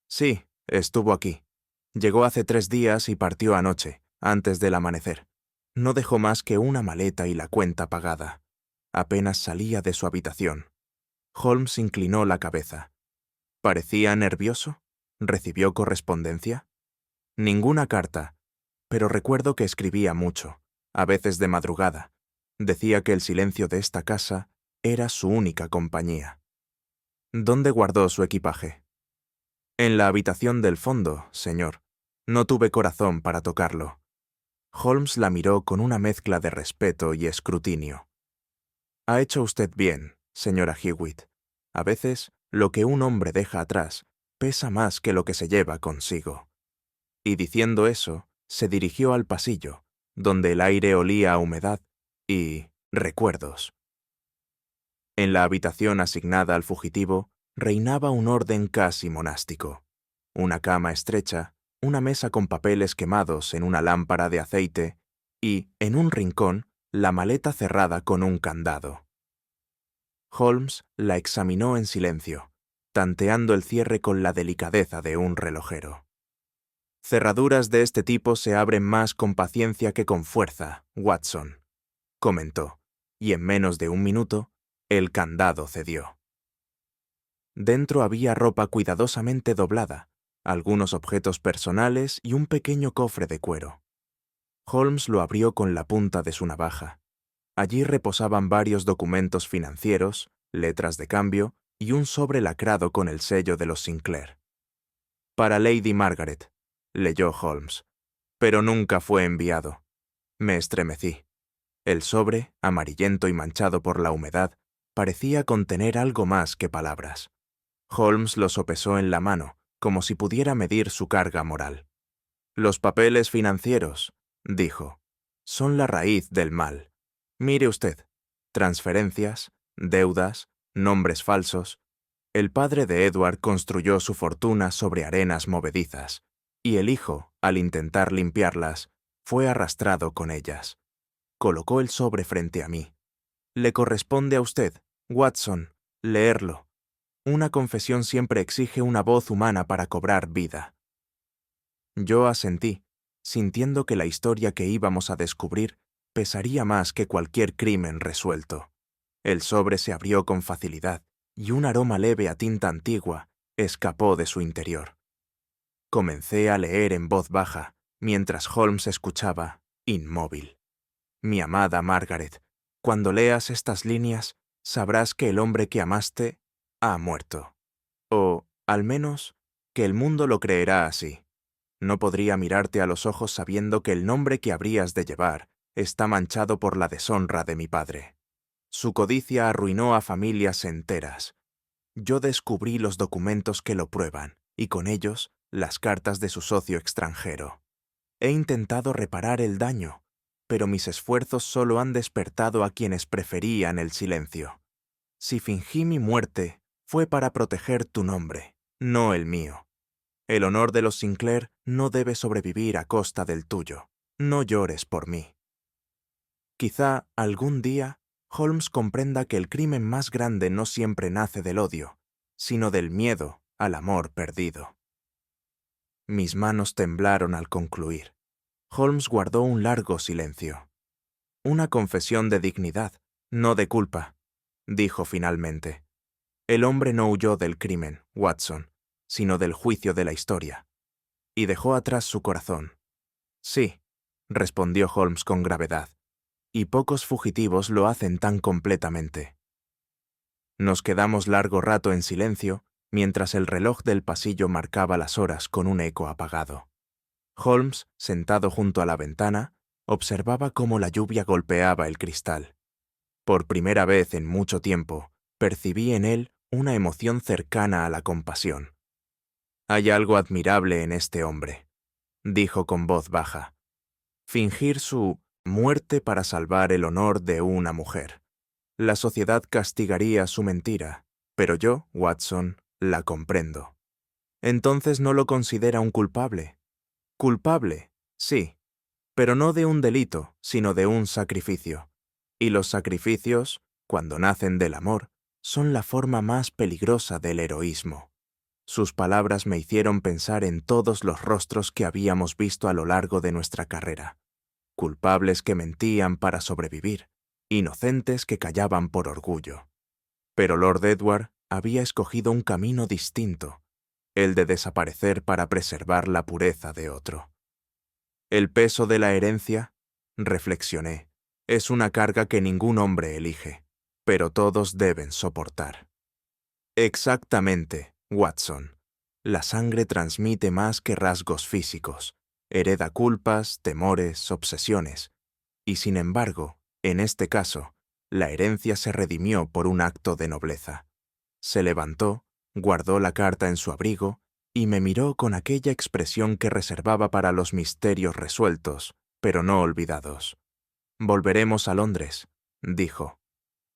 «Sí, estuvo aquí. Llegó hace 3 días y partió anoche, antes del amanecer. No dejó más que una maleta y la cuenta pagada. Apenas salía de su habitación». Holmes inclinó la cabeza. «¿Parecía nervioso? ¿Recibió correspondencia?» «Ninguna carta, pero recuerdo que escribía mucho, a veces de madrugada. Decía que el silencio de esta casa era su única compañía». «¿Dónde guardó su equipaje?» «En la habitación del fondo, señor. No tuve corazón para tocarlo». Holmes la miró con una mezcla de respeto y escrutinio. «Ha hecho usted bien, señora Hewitt. A veces, lo que un hombre deja atrás pesa más que lo que se lleva consigo». Y diciendo eso, se dirigió al pasillo, donde el aire olía a humedad y recuerdos. En la habitación asignada al fugitivo reinaba un orden casi monástico. Una cama estrecha, una mesa con papeles quemados en una lámpara de aceite y, en un rincón, la maleta cerrada con un candado. Holmes la examinó en silencio, tanteando el cierre con la delicadeza de un relojero. «Cerraduras de este tipo se abren más con paciencia que con fuerza, Watson», comentó, y en menos de un minuto, el candado cedió. Dentro había ropa cuidadosamente doblada, algunos objetos personales y un pequeño cofre de cuero. Holmes lo abrió con la punta de su navaja. Allí reposaban varios documentos financieros, letras de cambio y un sobre lacrado con el sello de los Sinclair. «Para Lady Margaret», leyó Holmes, «pero nunca fue enviado». Me estremecí. El sobre, amarillento y manchado por la humedad, parecía contener algo más que palabras. Holmes lo sopesó en la mano, como si pudiera medir su carga moral. «Los papeles financieros», dijo, «son la raíz del mal. Mire usted, transferencias, deudas, nombres falsos. El padre de Edward construyó su fortuna sobre arenas movedizas, y el hijo, al intentar limpiarlas, fue arrastrado con ellas». Colocó el sobre frente a mí. «Le corresponde a usted, Watson, leerlo. Una confesión siempre exige una voz humana para cobrar vida». Yo asentí, sintiendo que la historia que íbamos a descubrir pesaría más que cualquier crimen resuelto. El sobre se abrió con facilidad y un aroma leve a tinta antigua escapó de su interior. Comencé a leer en voz baja, mientras Holmes escuchaba, inmóvil. «Mi amada Margaret, cuando leas estas líneas, sabrás que el hombre que amaste ha muerto. O, al menos, que el mundo lo creerá así. No podría mirarte a los ojos sabiendo que el nombre que habrías de llevar está manchado por la deshonra de mi padre. Su codicia arruinó a familias enteras. Yo descubrí los documentos que lo prueban, y con ellos las cartas de su socio extranjero. He intentado reparar el daño, pero mis esfuerzos solo han despertado a quienes preferían el silencio. Si fingí mi muerte, fue para proteger tu nombre, no el mío. El honor de los Sinclair no debe sobrevivir a costa del tuyo. No llores por mí». Quizá, algún día, Holmes comprenda que el crimen más grande no siempre nace del odio, sino del miedo al amor perdido. Mis manos temblaron al concluir. Holmes guardó un largo silencio. Una confesión de dignidad, no de culpa, dijo finalmente. El hombre no huyó del crimen, Watson, sino del juicio de la historia. Y dejó atrás su corazón. Sí, respondió Holmes con gravedad, y pocos fugitivos lo hacen tan completamente. Nos quedamos largo rato en silencio, mientras el reloj del pasillo marcaba las horas con un eco apagado. Holmes, sentado junto a la ventana, observaba cómo la lluvia golpeaba el cristal. Por primera vez en mucho tiempo, percibí en él una emoción cercana a la compasión. Hay algo admirable en este hombre, dijo con voz baja. Fingir su muerte para salvar el honor de una mujer. La sociedad castigaría su mentira, pero yo, Watson, la comprendo. Entonces no lo considera un culpable. Culpable, sí, pero no de un delito, sino de un sacrificio. Y los sacrificios, cuando nacen del amor, son la forma más peligrosa del heroísmo. Sus palabras me hicieron pensar en todos los rostros que habíamos visto a lo largo de nuestra carrera. Culpables que mentían para sobrevivir, inocentes que callaban por orgullo. Pero Lord Edward había escogido un camino distinto, el de desaparecer para preservar la pureza de otro. El peso de la herencia, reflexioné, es una carga que ningún hombre elige, pero todos deben soportar. Exactamente, Watson. La sangre transmite más que rasgos físicos, hereda culpas, temores, obsesiones, y sin embargo, en este caso, la herencia se redimió por un acto de nobleza. Se levantó, guardó la carta en su abrigo y me miró con aquella expresión que reservaba para los misterios resueltos, pero no olvidados. «Volveremos a Londres», dijo.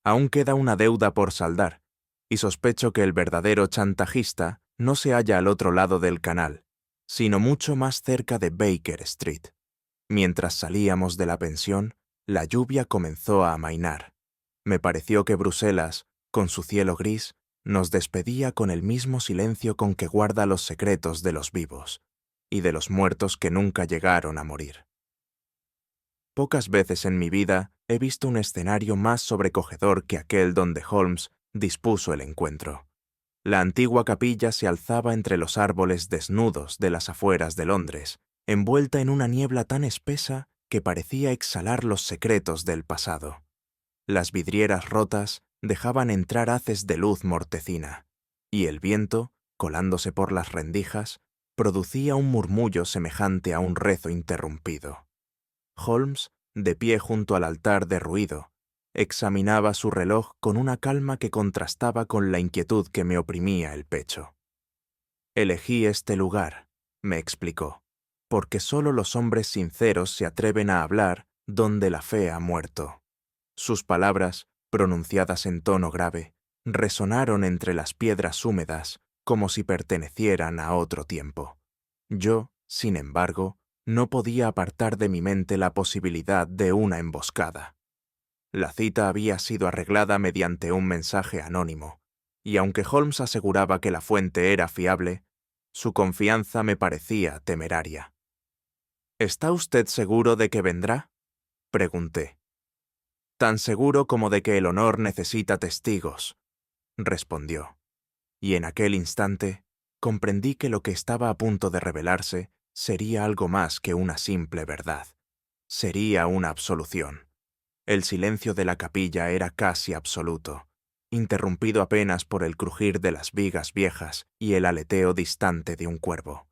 «Aún queda una deuda por saldar, y sospecho que el verdadero chantajista no se halla al otro lado del canal, sino mucho más cerca de Baker Street». Mientras salíamos de la pensión, la lluvia comenzó a amainar. Me pareció que Bruselas, con su cielo gris, nos despedía con el mismo silencio con que guarda los secretos de los vivos y de los muertos que nunca llegaron a morir. Pocas veces en mi vida he visto un escenario más sobrecogedor que aquel donde Holmes dispuso el encuentro. La antigua capilla se alzaba entre los árboles desnudos de las afueras de Londres, envuelta en una niebla tan espesa que parecía exhalar los secretos del pasado. Las vidrieras rotas dejaban entrar haces de luz mortecina, y el viento, colándose por las rendijas, producía un murmullo semejante a un rezo interrumpido. Holmes, de pie junto al altar derruido, examinaba su reloj con una calma que contrastaba con la inquietud que me oprimía el pecho. «Elegí este lugar», me explicó, «porque solo los hombres sinceros se atreven a hablar donde la fe ha muerto». Sus palabras, pronunciadas en tono grave, resonaron entre las piedras húmedas como si pertenecieran a otro tiempo. Yo, sin embargo, no podía apartar de mi mente la posibilidad de una emboscada. La cita había sido arreglada mediante un mensaje anónimo, y aunque Holmes aseguraba que la fuente era fiable, su confianza me parecía temeraria. «¿Está usted seguro de que vendrá?», pregunté. «Tan seguro como de que el honor necesita testigos», respondió. Y en aquel instante comprendí que lo que estaba a punto de revelarse sería algo más que una simple verdad. Sería una absolución. El silencio de la capilla era casi absoluto, interrumpido apenas por el crujir de las vigas viejas y el aleteo distante de un cuervo.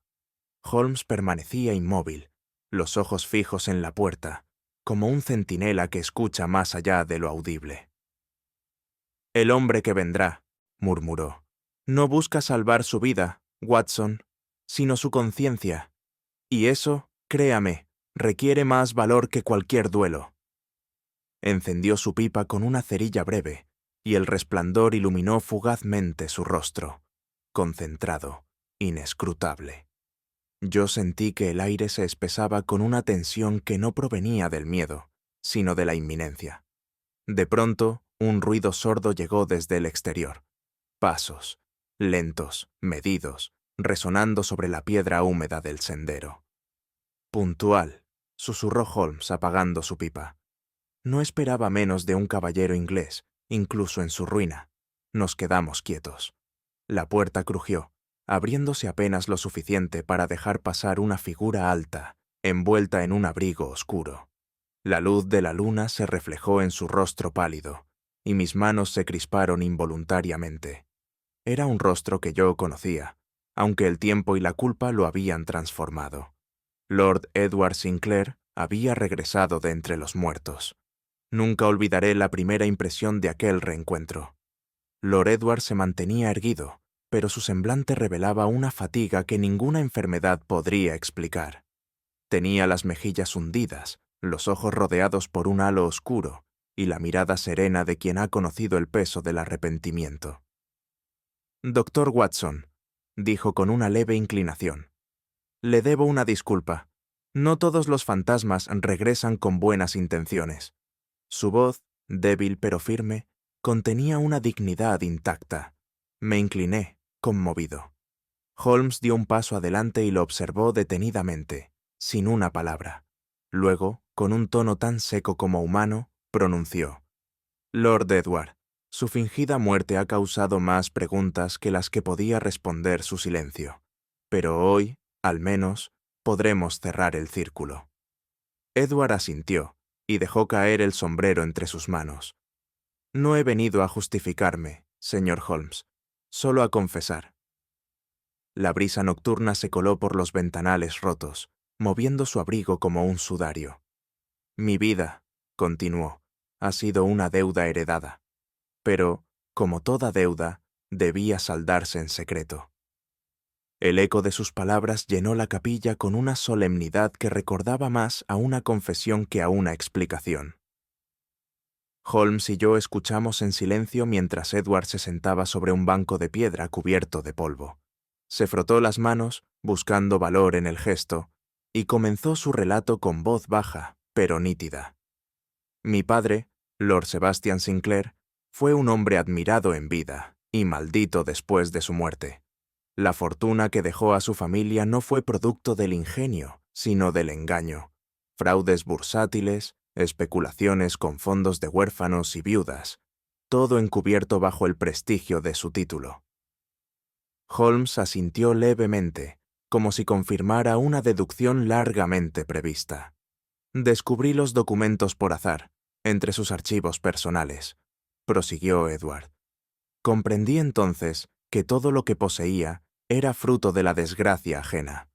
Holmes permanecía inmóvil, los ojos fijos en la puerta, como un centinela que escucha más allá de lo audible. «El hombre que vendrá», murmuró, «no busca salvar su vida, Watson, sino su conciencia. Y eso, créame, requiere más valor que cualquier duelo». Encendió su pipa con una cerilla breve, y el resplandor iluminó fugazmente su rostro, concentrado, inescrutable. Yo sentí que el aire se espesaba con una tensión que no provenía del miedo, sino de la inminencia. De pronto, un ruido sordo llegó desde el exterior. Pasos, lentos, medidos, resonando sobre la piedra húmeda del sendero. «Puntual», susurró Holmes apagando su pipa. No esperaba menos de un caballero inglés, incluso en su ruina. Nos quedamos quietos. La puerta crujió, abriéndose apenas lo suficiente para dejar pasar una figura alta, envuelta en un abrigo oscuro. La luz de la luna se reflejó en su rostro pálido, y mis manos se crisparon involuntariamente. Era un rostro que yo conocía, aunque el tiempo y la culpa lo habían transformado. Lord Edward Sinclair había regresado de entre los muertos. Nunca olvidaré la primera impresión de aquel reencuentro. Lord Edward se mantenía erguido, pero su semblante revelaba una fatiga que ninguna enfermedad podría explicar. Tenía las mejillas hundidas, los ojos rodeados por un halo oscuro y la mirada serena de quien ha conocido el peso del arrepentimiento. «Doctor Watson», dijo con una leve inclinación, «le debo una disculpa. No todos los fantasmas regresan con buenas intenciones». Su voz, débil pero firme, contenía una dignidad intacta. Me incliné, conmovido. Holmes dio un paso adelante y lo observó detenidamente, sin una palabra. Luego, con un tono tan seco como humano, pronunció: «Lord Edward, su fingida muerte ha causado más preguntas que las que podía responder su silencio. Pero hoy, al menos, podremos cerrar el círculo». Edward asintió y dejó caer el sombrero entre sus manos. «No he venido a justificarme, señor Holmes, solo a confesar». La brisa nocturna se coló por los ventanales rotos, moviendo su abrigo como un sudario. «Mi vida», continuó, «ha sido una deuda heredada. Pero, como toda deuda, debía saldarse en secreto». El eco de sus palabras llenó la capilla con una solemnidad que recordaba más a una confesión que a una explicación. Holmes y yo escuchamos en silencio mientras Edward se sentaba sobre un banco de piedra cubierto de polvo. Se frotó las manos, buscando valor en el gesto, y comenzó su relato con voz baja, pero nítida. Mi padre, Lord Sebastian Sinclair, fue un hombre admirado en vida y maldito después de su muerte. La fortuna que dejó a su familia no fue producto del ingenio, sino del engaño. Fraudes bursátiles, especulaciones con fondos de huérfanos y viudas, todo encubierto bajo el prestigio de su título. Holmes asintió levemente, como si confirmara una deducción largamente prevista. Descubrí los documentos por azar, entre sus archivos personales, prosiguió Edward. Comprendí entonces que todo lo que poseía era fruto de la desgracia ajena.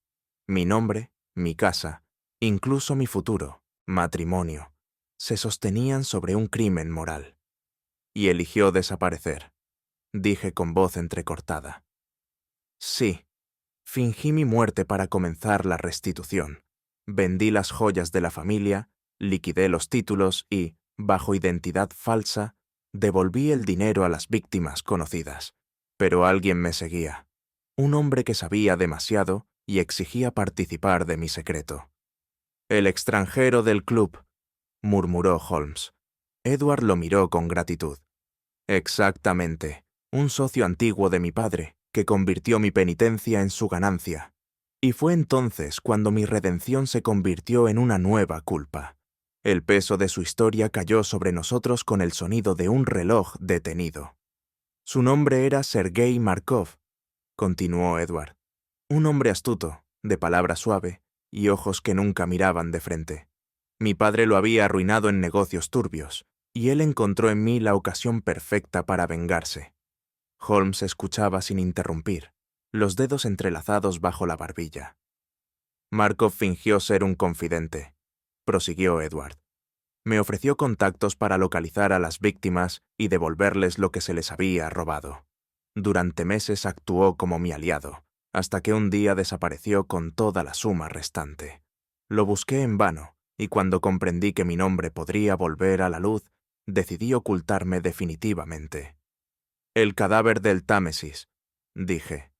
Mi nombre, mi casa, incluso mi futuro, matrimonio, se sostenían sobre un crimen moral. Y eligió desaparecer, dije con voz entrecortada. Sí, fingí mi muerte para comenzar la restitución. Vendí las joyas de la familia, liquidé los títulos y, bajo identidad falsa, devolví el dinero a las víctimas conocidas. Pero alguien me seguía. Un hombre que sabía demasiado y exigía participar de mi secreto. «El extranjero del club», murmuró Holmes. Edward lo miró con gratitud. «Exactamente, un socio antiguo de mi padre, que convirtió mi penitencia en su ganancia. Y fue entonces cuando mi redención se convirtió en una nueva culpa. El peso de su historia cayó sobre nosotros con el sonido de un reloj detenido. Su nombre era Sergei Markov», continuó Edward. «Un hombre astuto, de palabra suave, y ojos que nunca miraban de frente. Mi padre lo había arruinado en negocios turbios, y él encontró en mí la ocasión perfecta para vengarse». Holmes escuchaba sin interrumpir, los dedos entrelazados bajo la barbilla. «Markov fingió ser un confidente», prosiguió Edward. «Me ofreció contactos para localizar a las víctimas y devolverles lo que se les había robado. Durante meses actuó como mi aliado, hasta que un día desapareció con toda la suma restante. Lo busqué en vano, y cuando comprendí que mi nombre podría volver a la luz, decidí ocultarme definitivamente». «El cadáver del Támesis», dije.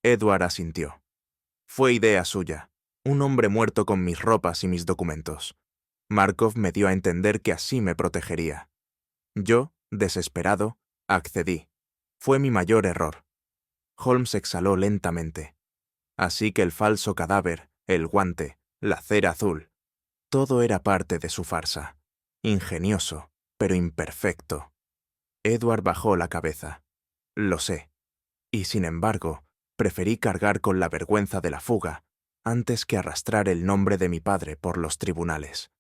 Edward asintió. «Fue idea suya. Un hombre muerto con mis ropas y mis documentos. Markov me dio a entender que así me protegería. Yo, desesperado, accedí. Fue mi mayor error». Holmes exhaló lentamente, Así que el falso cadáver, el guante, la cera azul, todo era parte de su farsa. Ingenioso, pero imperfecto. Edward bajó la cabeza. Lo sé. Y sin embargo, preferí cargar con la vergüenza de la fuga antes que arrastrar el nombre de mi padre por los tribunales.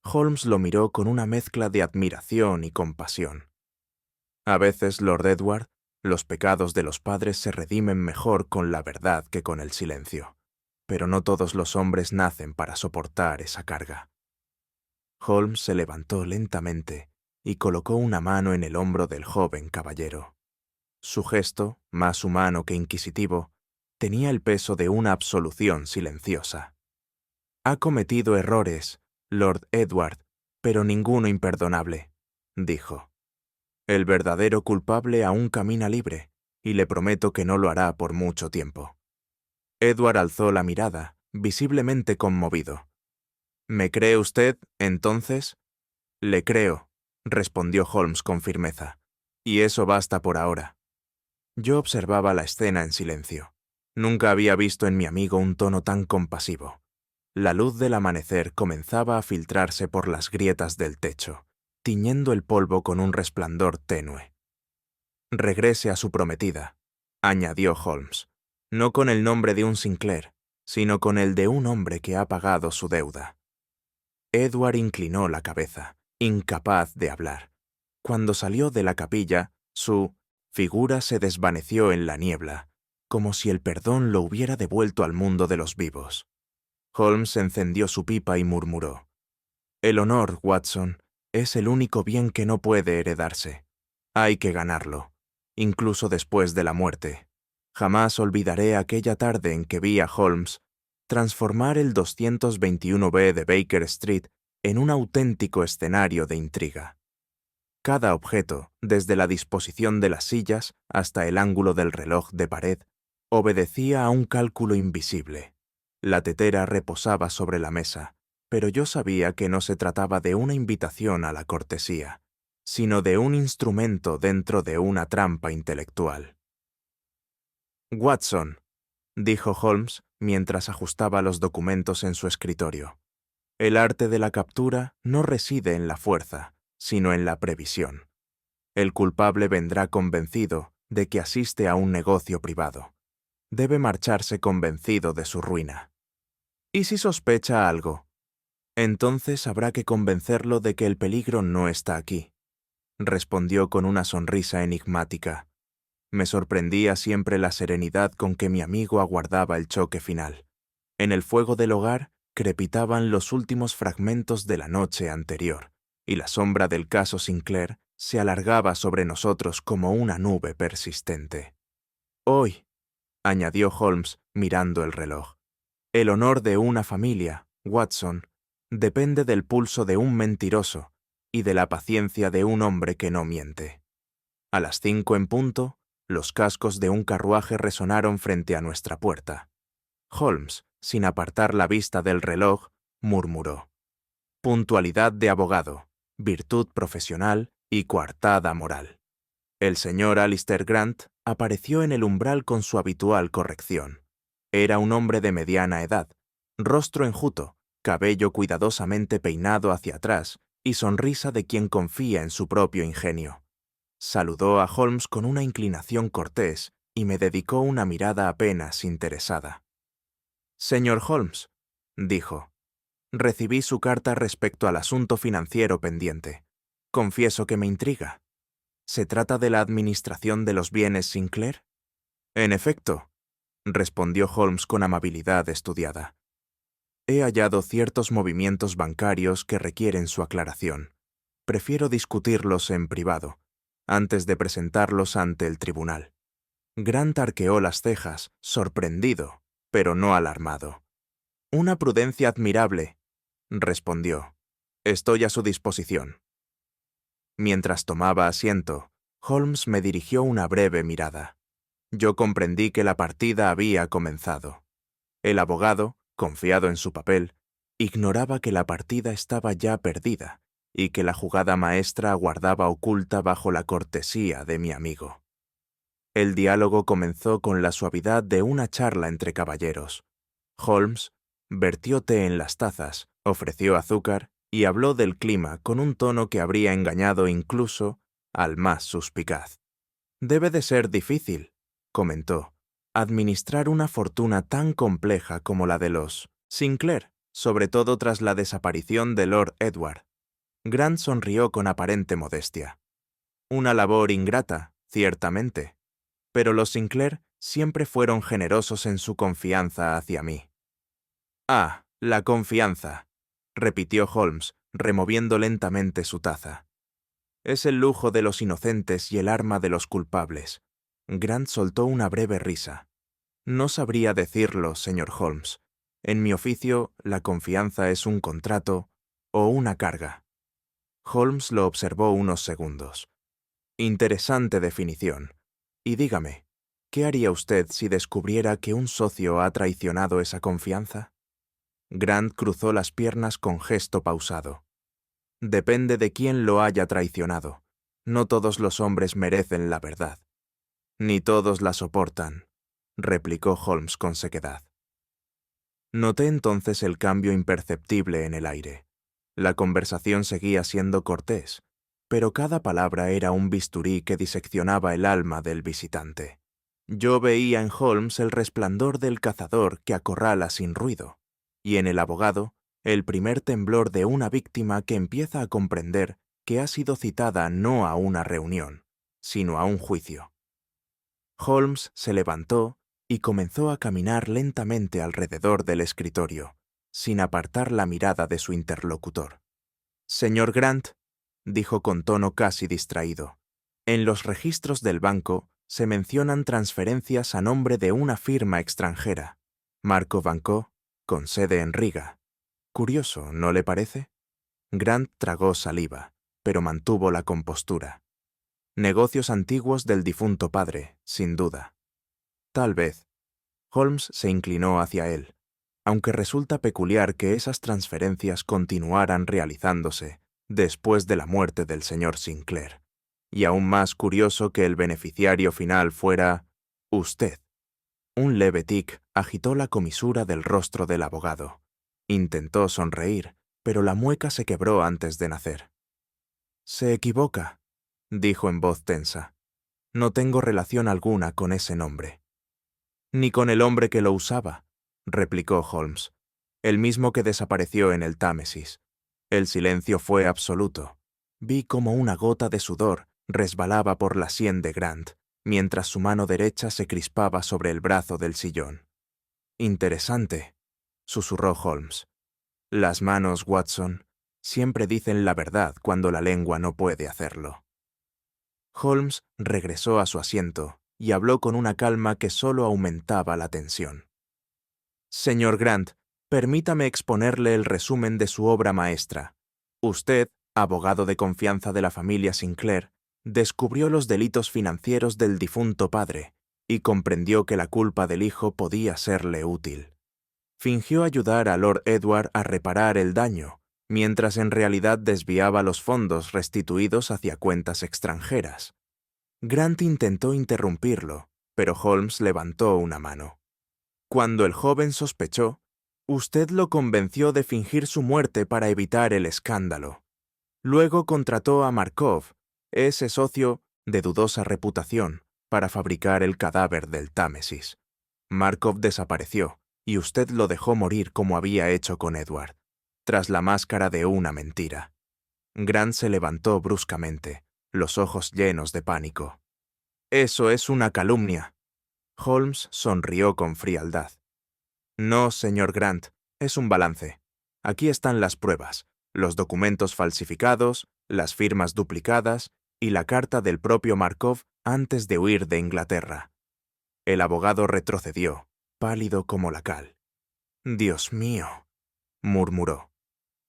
Holmes lo miró con una mezcla de admiración y compasión. A veces, Lord Edward, los pecados de los padres se redimen mejor con la verdad que con el silencio. Pero no todos los hombres nacen para soportar esa carga. Holmes se levantó lentamente y colocó una mano en el hombro del joven caballero. Su gesto, más humano que inquisitivo, tenía el peso de una absolución silenciosa. «Ha cometido errores, Lord Edward, pero ninguno imperdonable», dijo. «El verdadero culpable aún camina libre, y le prometo que no lo hará por mucho tiempo». Edward alzó la mirada, visiblemente conmovido. «¿Me cree usted, entonces?» «Le creo», respondió Holmes con firmeza, «y eso basta por ahora». Yo observaba la escena en silencio. Nunca había visto en mi amigo un tono tan compasivo. La luz del amanecer comenzaba a filtrarse por las grietas del techo, tiñendo el polvo con un resplandor tenue. «Regrese a su prometida», añadió Holmes, «no con el nombre de un Sinclair, sino con el de un hombre que ha pagado su deuda». Edward inclinó la cabeza, incapaz de hablar. Cuando salió de la capilla, su figura se desvaneció en la niebla, como si el perdón lo hubiera devuelto al mundo de los vivos. Holmes encendió su pipa y murmuró: «El honor, Watson, es el único bien que no puede heredarse. Hay que ganarlo, incluso después de la muerte. Jamás olvidaré aquella tarde en que vi a Holmes transformar el 221B de Baker Street en un auténtico escenario de intriga. Cada objeto, desde la disposición de las sillas hasta el ángulo del reloj de pared, obedecía a un cálculo invisible. La tetera reposaba sobre la mesa, pero yo sabía que no se trataba de una invitación a la cortesía, sino de un instrumento dentro de una trampa intelectual. «Watson», dijo Holmes mientras ajustaba los documentos en su escritorio, «el arte de la captura no reside en la fuerza, sino en la previsión. El culpable vendrá convencido de que asiste a un negocio privado. Debe marcharse convencido de su ruina. ¿Y si sospecha algo? Entonces habrá que convencerlo de que el peligro no está aquí», respondió con una sonrisa enigmática. Me sorprendía siempre la serenidad con que mi amigo aguardaba el choque final. En el fuego del hogar crepitaban los últimos fragmentos de la noche anterior, y la sombra del caso Sinclair se alargaba sobre nosotros como una nube persistente. «Hoy», añadió Holmes mirando el reloj, «el honor de una familia, Watson, depende del pulso de un mentiroso y de la paciencia de un hombre que no miente». A las 5 en punto, los cascos de un carruaje resonaron frente a nuestra puerta. Holmes, sin apartar la vista del reloj, murmuró: «Puntualidad de abogado, virtud profesional y coartada moral». El señor Alister Grant apareció en el umbral con su habitual corrección. Era un hombre de mediana edad, rostro enjuto, cabello cuidadosamente peinado hacia atrás y sonrisa de quien confía en su propio ingenio. Saludó a Holmes con una inclinación cortés y me dedicó una mirada apenas interesada. «Señor Holmes», dijo, «recibí su carta respecto al asunto financiero pendiente. Confieso que me intriga. ¿Se trata de la administración de los bienes Sinclair?» «En efecto», respondió Holmes con amabilidad estudiada. «He hallado ciertos movimientos bancarios que requieren su aclaración. Prefiero discutirlos en privado, antes de presentarlos ante el tribunal». Grant arqueó las cejas, sorprendido, pero no alarmado. «Una prudencia admirable», respondió. «Estoy a su disposición». Mientras tomaba asiento, Holmes me dirigió una breve mirada. Yo comprendí que la partida había comenzado. El abogado, confiado en su papel, ignoraba que la partida estaba ya perdida y que la jugada maestra aguardaba oculta bajo la cortesía de mi amigo. El diálogo comenzó con la suavidad de una charla entre caballeros. Holmes vertió té en las tazas, ofreció azúcar y habló del clima con un tono que habría engañado incluso al más suspicaz. «Debe de ser difícil», comentó, «administrar una fortuna tan compleja como la de los Sinclair, sobre todo tras la desaparición de Lord Edward». Grant sonrió con aparente modestia. «Una labor ingrata, ciertamente, pero los Sinclair siempre fueron generosos en su confianza hacia mí». «Ah, la confianza», repitió Holmes, removiendo lentamente su taza. «Es el lujo de los inocentes y el arma de los culpables». Grant soltó una breve risa. «No sabría decirlo, señor Holmes. En mi oficio, la confianza es un contrato o una carga». Holmes lo observó unos segundos. «Interesante definición. Y dígame, ¿qué haría usted si descubriera que un socio ha traicionado esa confianza?» Grant cruzó las piernas con gesto pausado. «Depende de quién lo haya traicionado. No todos los hombres merecen la verdad. Ni todos la soportan», replicó Holmes con sequedad. Noté entonces el cambio imperceptible en el aire. La conversación seguía siendo cortés, pero cada palabra era un bisturí que diseccionaba el alma del visitante. Yo veía en Holmes el resplandor del cazador que acorrala sin ruido, y en el abogado el primer temblor de una víctima que empieza a comprender que ha sido citada no a una reunión, sino a un juicio. Holmes se levantó y comenzó a caminar lentamente alrededor del escritorio, sin apartar la mirada de su interlocutor. «Señor Grant», dijo con tono casi distraído, «en los registros del banco se mencionan transferencias a nombre de una firma extranjera, Markov & Co., con sede en Riga. Curioso, ¿no le parece?» Grant tragó saliva, pero mantuvo la compostura. «Negocios antiguos del difunto padre, sin duda». «Tal vez». Holmes se inclinó hacia él, aunque resulta peculiar que esas transferencias continuaran realizándose después de la muerte del señor Sinclair, y aún más curioso que el beneficiario final fuera usted. Un leve tic agitó la comisura del rostro del abogado. Intentó sonreír, pero la mueca se quebró antes de nacer. «Se equivoca», dijo en voz tensa. «No tengo relación alguna con ese nombre». «Ni con el hombre que lo usaba», replicó Holmes, «el mismo que desapareció en el Támesis». El silencio fue absoluto. Vi cómo una gota de sudor resbalaba por la sien de Grant, mientras su mano derecha se crispaba sobre el brazo del sillón. «Interesante», susurró Holmes. «Las manos, Watson, siempre dicen la verdad cuando la lengua no puede hacerlo». Holmes regresó a su asiento y habló con una calma que solo aumentaba la tensión. «Señor Grant, permítame exponerle el resumen de su obra maestra. Usted, abogado de confianza de la familia Sinclair, descubrió los delitos financieros del difunto padre y comprendió que la culpa del hijo podía serle útil. Fingió ayudar a Lord Edward a reparar el daño, mientras en realidad desviaba los fondos restituidos hacia cuentas extranjeras». Grant intentó interrumpirlo, pero Holmes levantó una mano. «Cuando el joven sospechó, usted lo convenció de fingir su muerte para evitar el escándalo. Luego contrató a Markov, ese socio de dudosa reputación, para fabricar el cadáver del Támesis. Markov desapareció, y usted lo dejó morir como había hecho con Edward, tras la máscara de una mentira». Grant se levantó bruscamente, los ojos llenos de pánico. «Eso es una calumnia». Holmes sonrió con frialdad. «No, señor Grant, es un balance. Aquí están las pruebas, los documentos falsificados, las firmas duplicadas y la carta del propio Markov antes de huir de Inglaterra». El abogado retrocedió, pálido como la cal. «Dios mío», murmuró.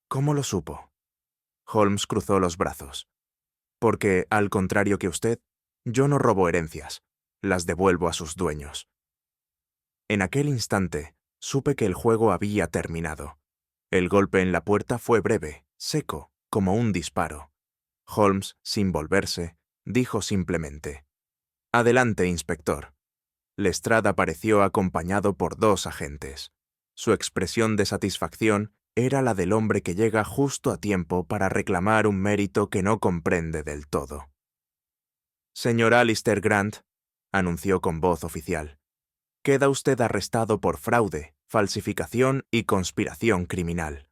«¿Cómo lo supo?» Holmes cruzó los brazos. «Porque, al contrario que usted, yo no robo herencias, las devuelvo a sus dueños». En aquel instante, supe que el juego había terminado. El golpe en la puerta fue breve, seco, como un disparo. Holmes, sin volverse, dijo simplemente: Adelante, inspector. Lestrade apareció acompañado por 2 agentes. Su expresión de satisfacción era la del hombre que llega justo a tiempo para reclamar un mérito que no comprende del todo. Señor Alistair Grant, anunció con voz oficial, queda usted arrestado por fraude, falsificación y conspiración criminal.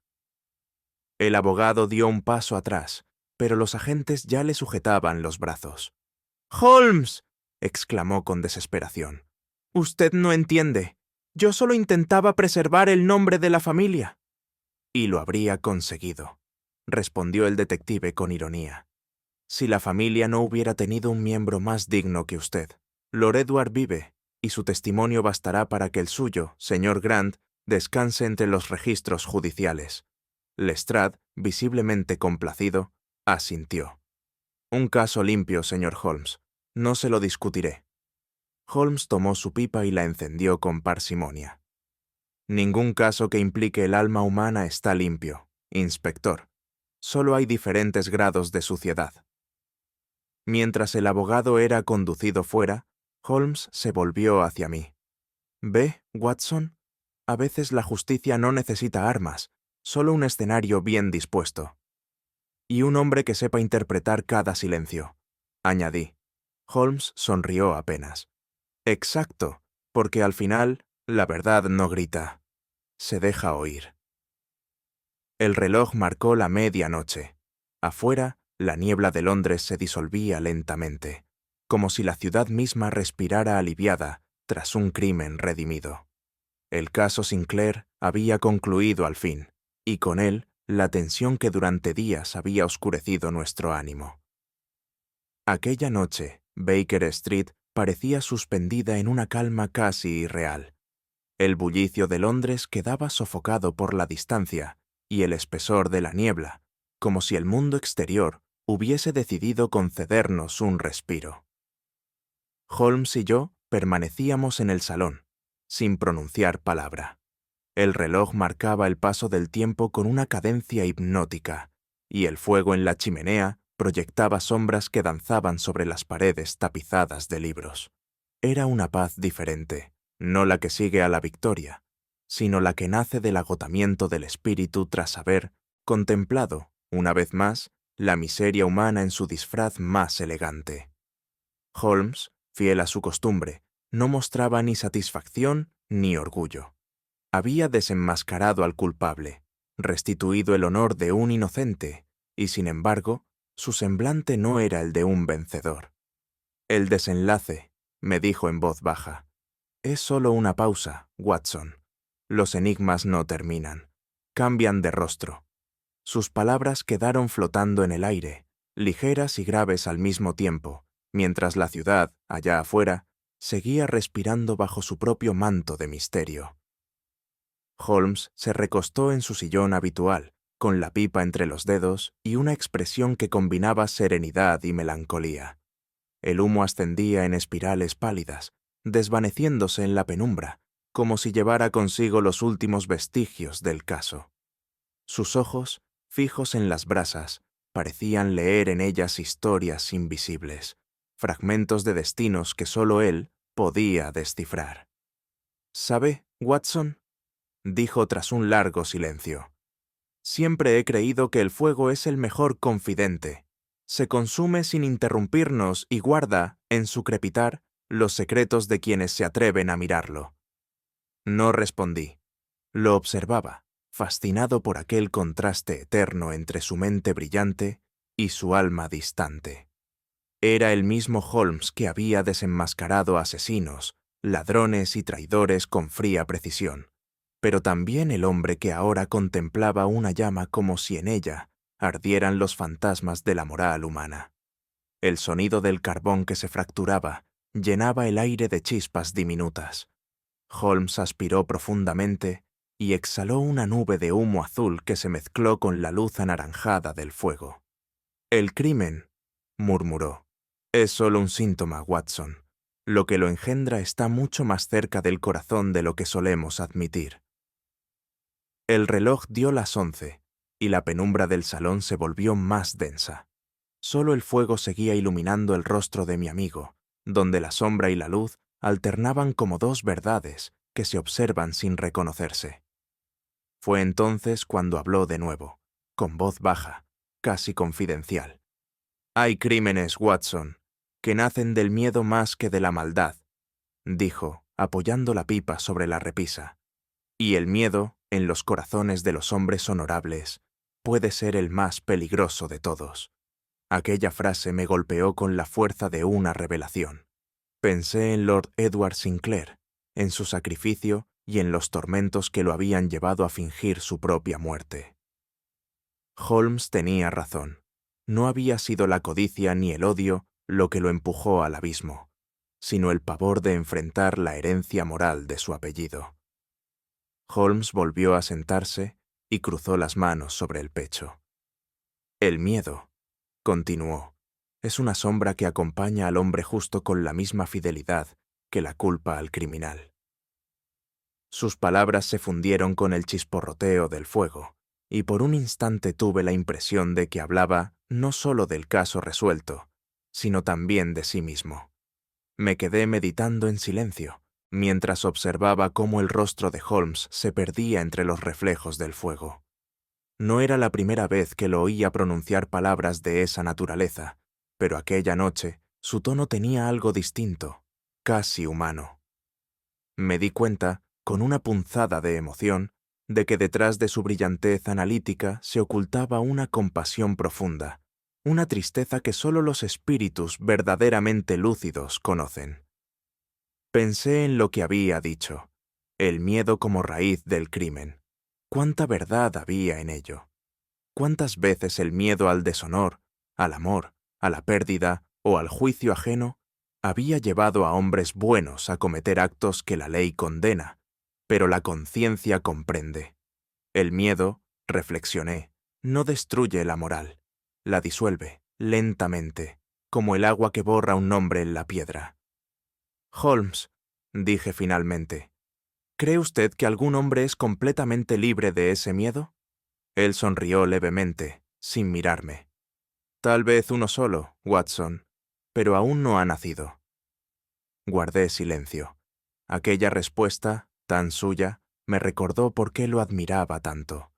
El abogado dio un paso atrás, pero los agentes ya le sujetaban los brazos. «¡Holmes!», exclamó con desesperación. «Usted no entiende. Yo solo intentaba preservar el nombre de la familia». «Y lo habría conseguido», respondió el detective con ironía. «Si la familia no hubiera tenido un miembro más digno que usted. Lord Edward vive, y su testimonio bastará para que el suyo, señor Grant, descanse entre los registros judiciales». Lestrade, visiblemente complacido, asintió. «Un caso limpio, señor Holmes. No se lo discutiré». Holmes tomó su pipa y la encendió con parsimonia. «Ningún caso que implique el alma humana está limpio, inspector. Solo hay diferentes grados de suciedad». Mientras el abogado era conducido fuera, Holmes se volvió hacia mí. «¿Ve, Watson? A veces la justicia no necesita armas, solo un escenario bien dispuesto. Y un hombre que sepa interpretar cada silencio», añadí. Holmes sonrió apenas. «Exacto, porque al final la verdad no grita, se deja oír». El reloj marcó la medianoche. Afuera, la niebla de Londres se disolvía lentamente, como si la ciudad misma respirara aliviada tras un crimen redimido. El caso Sinclair había concluido al fin, y con él la tensión que durante días había oscurecido nuestro ánimo. Aquella noche, Baker Street parecía suspendida en una calma casi irreal. El bullicio de Londres quedaba sofocado por la distancia y el espesor de la niebla, como si el mundo exterior hubiese decidido concedernos un respiro. Holmes y yo permanecíamos en el salón, sin pronunciar palabra. El reloj marcaba el paso del tiempo con una cadencia hipnótica, y el fuego en la chimenea proyectaba sombras que danzaban sobre las paredes tapizadas de libros. Era una paz diferente, no la que sigue a la victoria, sino la que nace del agotamiento del espíritu tras haber contemplado, una vez más, la miseria humana en su disfraz más elegante. Holmes, fiel a su costumbre, no mostraba ni satisfacción ni orgullo. Había desenmascarado al culpable, restituido el honor de un inocente, y sin embargo, su semblante no era el de un vencedor. «El desenlace», me dijo en voz baja, «es solo una pausa, Watson. Los enigmas no terminan, cambian de rostro». Sus palabras quedaron flotando en el aire, ligeras y graves al mismo tiempo, mientras la ciudad, allá afuera, seguía respirando bajo su propio manto de misterio. Holmes se recostó en su sillón habitual, con la pipa entre los dedos y una expresión que combinaba serenidad y melancolía. El humo ascendía en espirales pálidas, desvaneciéndose en la penumbra, como si llevara consigo los últimos vestigios del caso. Sus ojos, fijos en las brasas, parecían leer en ellas historias invisibles, fragmentos de destinos que solo él podía descifrar. «¿Sabe, Watson?», dijo tras un largo silencio. «Siempre he creído que el fuego es el mejor confidente. Se consume sin interrumpirnos y guarda, en su crepitar, los secretos de quienes se atreven a mirarlo». No respondí. Lo observaba, fascinado por aquel contraste eterno entre su mente brillante y su alma distante. Era el mismo Holmes que había desenmascarado asesinos, ladrones y traidores con fría precisión, pero también el hombre que ahora contemplaba una llama como si en ella ardieran los fantasmas de la moral humana. El sonido del carbón que se fracturaba llenaba el aire de chispas diminutas. Holmes aspiró profundamente y exhaló una nube de humo azul que se mezcló con la luz anaranjada del fuego. «El crimen», murmuró, «es solo un síntoma, Watson. Lo que lo engendra está mucho más cerca del corazón de lo que solemos admitir». El reloj dio las 11, y la penumbra del salón se volvió más densa. Solo el fuego seguía iluminando el rostro de mi amigo, donde la sombra y la luz alternaban como dos verdades que se observan sin reconocerse. Fue entonces cuando habló de nuevo, con voz baja, casi confidencial. «Hay crímenes, Watson, que nacen del miedo más que de la maldad», dijo, apoyando la pipa sobre la repisa. «Y el miedo, en los corazones de los hombres honorables, puede ser el más peligroso de todos». Aquella frase me golpeó con la fuerza de una revelación. Pensé en Lord Edward Sinclair, en su sacrificio y en los tormentos que lo habían llevado a fingir su propia muerte. Holmes tenía razón. No había sido la codicia ni el odio lo que lo empujó al abismo, sino el pavor de enfrentar la herencia moral de su apellido. Holmes volvió a sentarse y cruzó las manos sobre el pecho. «El miedo», continuó, «es una sombra que acompaña al hombre justo con la misma fidelidad que la culpa al criminal». Sus palabras se fundieron con el chisporroteo del fuego, y por un instante tuve la impresión de que hablaba no solo del caso resuelto, sino también de sí mismo. Me quedé meditando en silencio, mientras observaba cómo el rostro de Holmes se perdía entre los reflejos del fuego. No era la primera vez que lo oía pronunciar palabras de esa naturaleza, pero aquella noche su tono tenía algo distinto, casi humano. Me di cuenta, con una punzada de emoción, de que detrás de su brillantez analítica se ocultaba una compasión profunda, una tristeza que solo los espíritus verdaderamente lúcidos conocen. Pensé en lo que había dicho, el miedo como raíz del crimen. ¿Cuánta verdad había en ello? ¿Cuántas veces el miedo al deshonor, al amor, a la pérdida o al juicio ajeno había llevado a hombres buenos a cometer actos que la ley condena, pero la conciencia comprende? El miedo, reflexioné, no destruye la moral, la disuelve, lentamente, como el agua que borra un nombre en la piedra. «Holmes», dije finalmente, «¿cree usted que algún hombre es completamente libre de ese miedo?» Él sonrió levemente, sin mirarme. «Tal vez uno solo, Watson, pero aún no ha nacido». Guardé silencio. Aquella respuesta, tan suya, me recordó por qué lo admiraba tanto.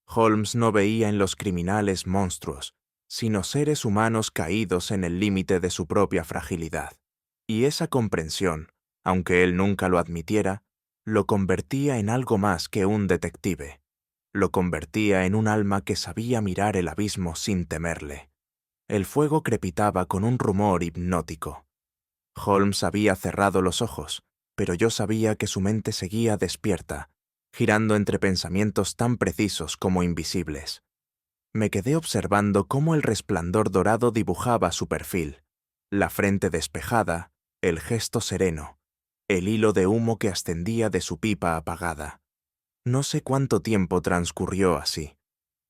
Holmes no veía en los criminales monstruos, sino seres humanos caídos en el límite de su propia fragilidad. Y esa comprensión, aunque él nunca lo admitiera, lo convertía en algo más que un detective. Lo convertía en un alma que sabía mirar el abismo sin temerle. El fuego crepitaba con un rumor hipnótico. Holmes había cerrado los ojos, pero yo sabía que su mente seguía despierta, girando entre pensamientos tan precisos como invisibles. Me quedé observando cómo el resplandor dorado dibujaba su perfil, la frente despejada, el gesto sereno, el hilo de humo que ascendía de su pipa apagada. No sé cuánto tiempo transcurrió así.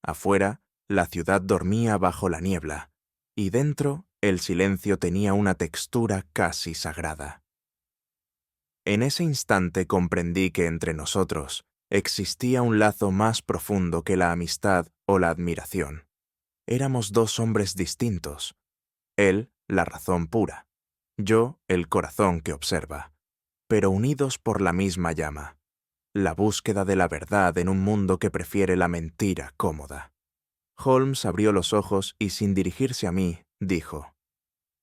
Afuera, la ciudad dormía bajo la niebla, y dentro, el silencio tenía una textura casi sagrada. En ese instante comprendí que entre nosotros existía un lazo más profundo que la amistad o la admiración. Éramos dos hombres distintos. Él, la razón pura. Yo, el corazón que observa. Pero unidos por la misma llama. La búsqueda de la verdad en un mundo que prefiere la mentira cómoda. Holmes abrió los ojos y, sin dirigirse a mí, dijo: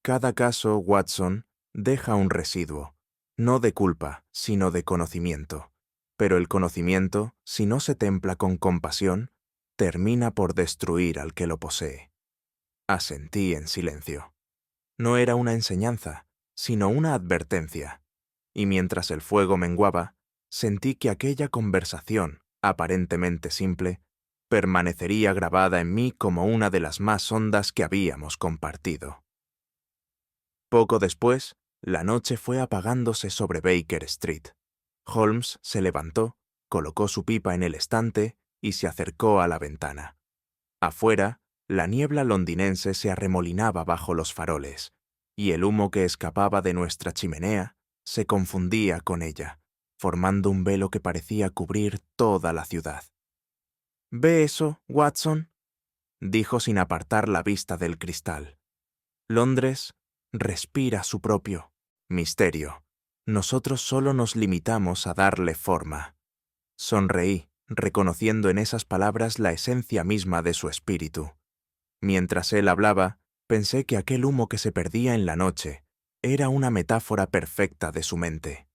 «Cada caso, Watson, deja un residuo, no de culpa, sino de conocimiento. Pero el conocimiento, si no se templa con compasión, termina por destruir al que lo posee». Asentí en silencio. No era una enseñanza, sino una advertencia. Y mientras el fuego menguaba, sentí que aquella conversación, aparentemente simple, permanecería grabada en mí como una de las más hondas que habíamos compartido. Poco después, la noche fue apagándose sobre Baker Street. Holmes se levantó, colocó su pipa en el estante y se acercó a la ventana. Afuera, la niebla londinense se arremolinaba bajo los faroles, y el humo que escapaba de nuestra chimenea se confundía con ella, formando un velo que parecía cubrir toda la ciudad. «¿Ve eso, Watson?», dijo sin apartar la vista del cristal. «Londres respira su propio, Misterio. Nosotros solo nos limitamos a darle forma. Sonreí, reconociendo en esas palabras la esencia misma de su espíritu. Mientras él hablaba, pensé que aquel humo que se perdía en la noche era una metáfora perfecta de su mente,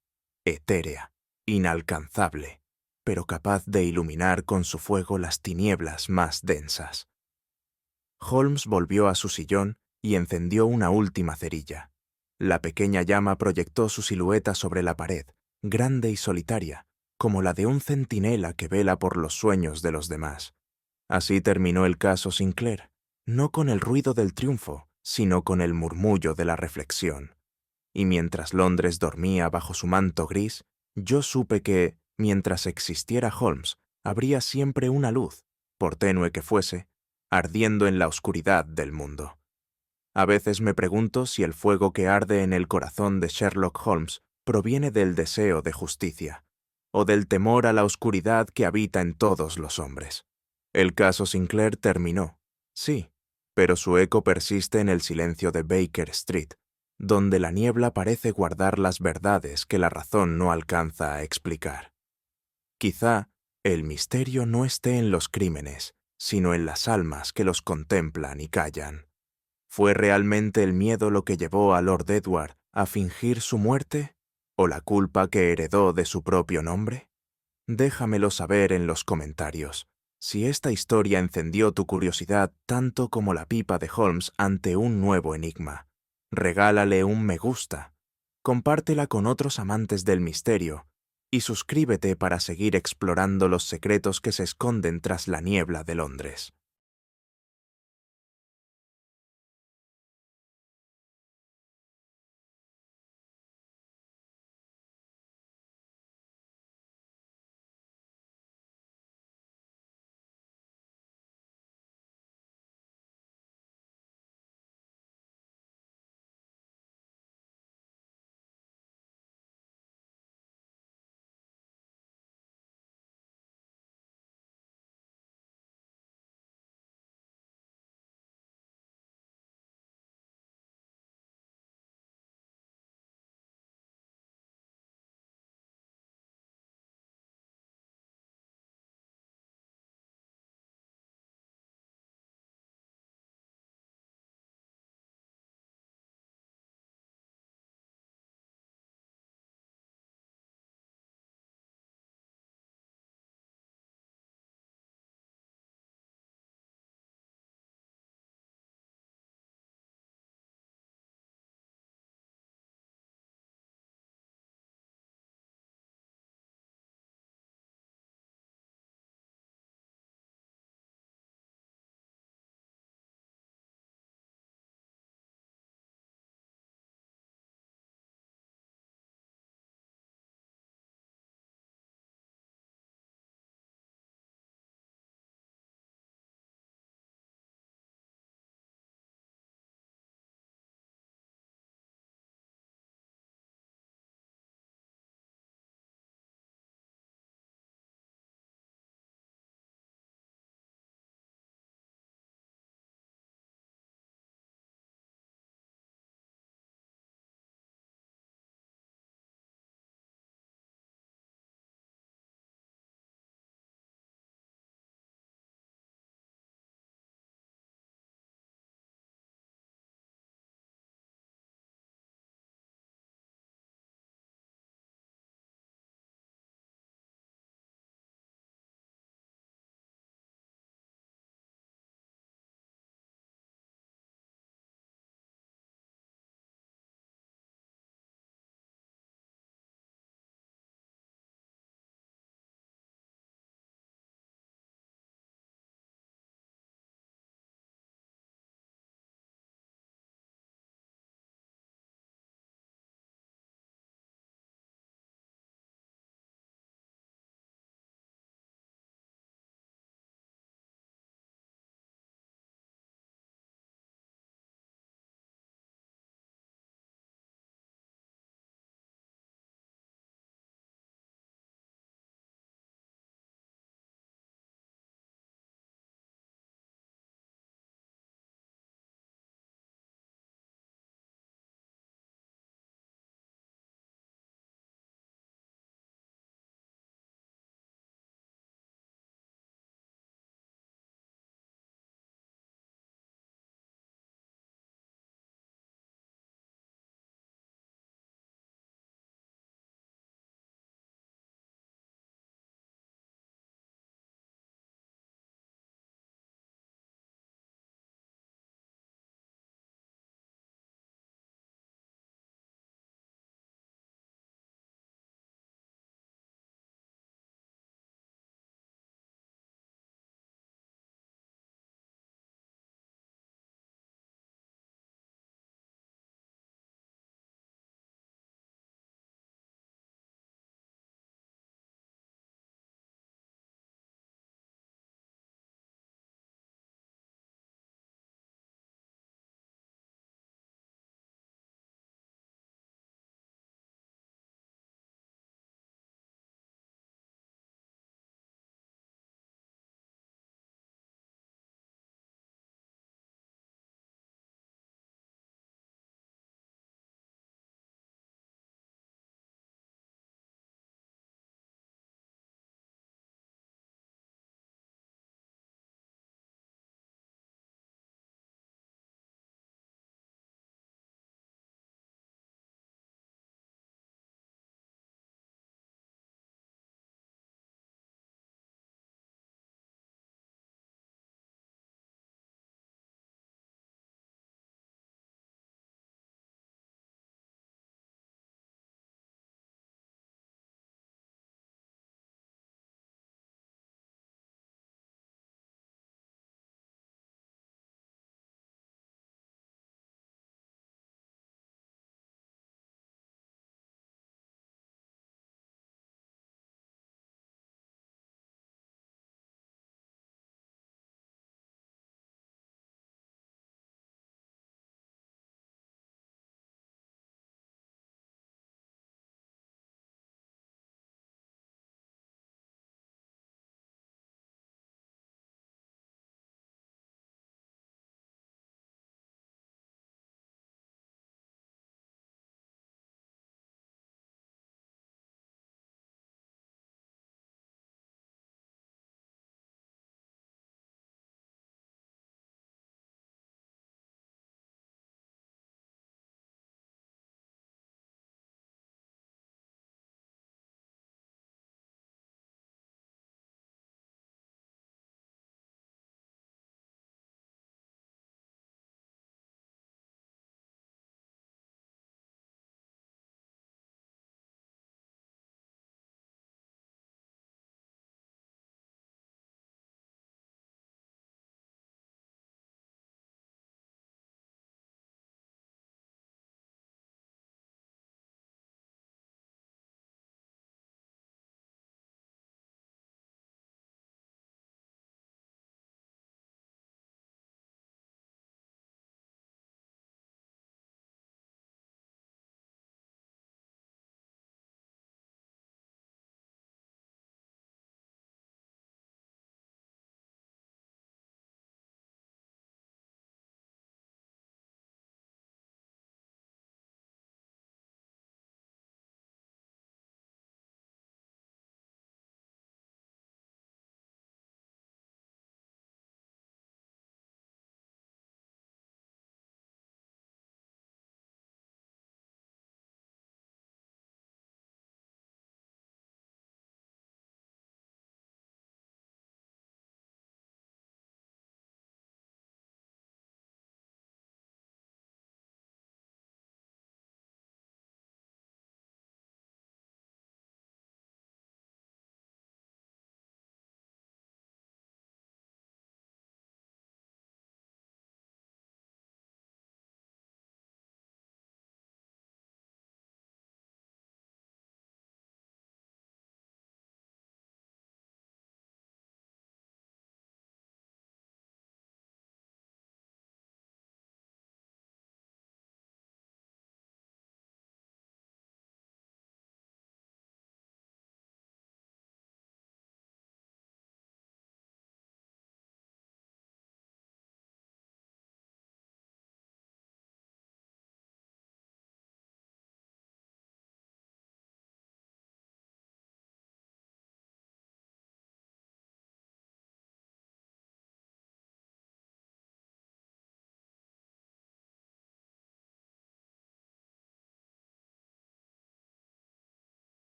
etérea, inalcanzable, pero capaz de iluminar con su fuego las tinieblas más densas. Holmes volvió a su sillón y encendió una última cerilla. La pequeña llama proyectó su silueta sobre la pared, grande y solitaria, como la de un centinela que vela por los sueños de los demás. Así terminó el caso Sinclair, no con el ruido del triunfo, sino con el murmullo de la reflexión. Y mientras Londres dormía bajo su manto gris, yo supe que, mientras existiera Holmes, habría siempre una luz, por tenue que fuese, ardiendo en la oscuridad del mundo. A veces me pregunto si el fuego que arde en el corazón de Sherlock Holmes proviene del deseo de justicia, o del temor a la oscuridad que habita en todos los hombres. El caso Sinclair terminó, sí, pero su eco persiste en el silencio de Baker Street, donde la niebla parece guardar las verdades que la razón no alcanza a explicar. Quizá el misterio no esté en los crímenes, sino en las almas que los contemplan y callan. ¿Fue realmente el miedo lo que llevó a Lord Edward a fingir su muerte? ¿O la culpa que heredó de su propio nombre? Déjamelo saber en los comentarios. Si esta historia encendió tu curiosidad tanto como la pipa de Holmes ante un nuevo enigma, regálale un me gusta, compártela con otros amantes del misterio y suscríbete para seguir explorando los secretos que se esconden tras la niebla de Londres.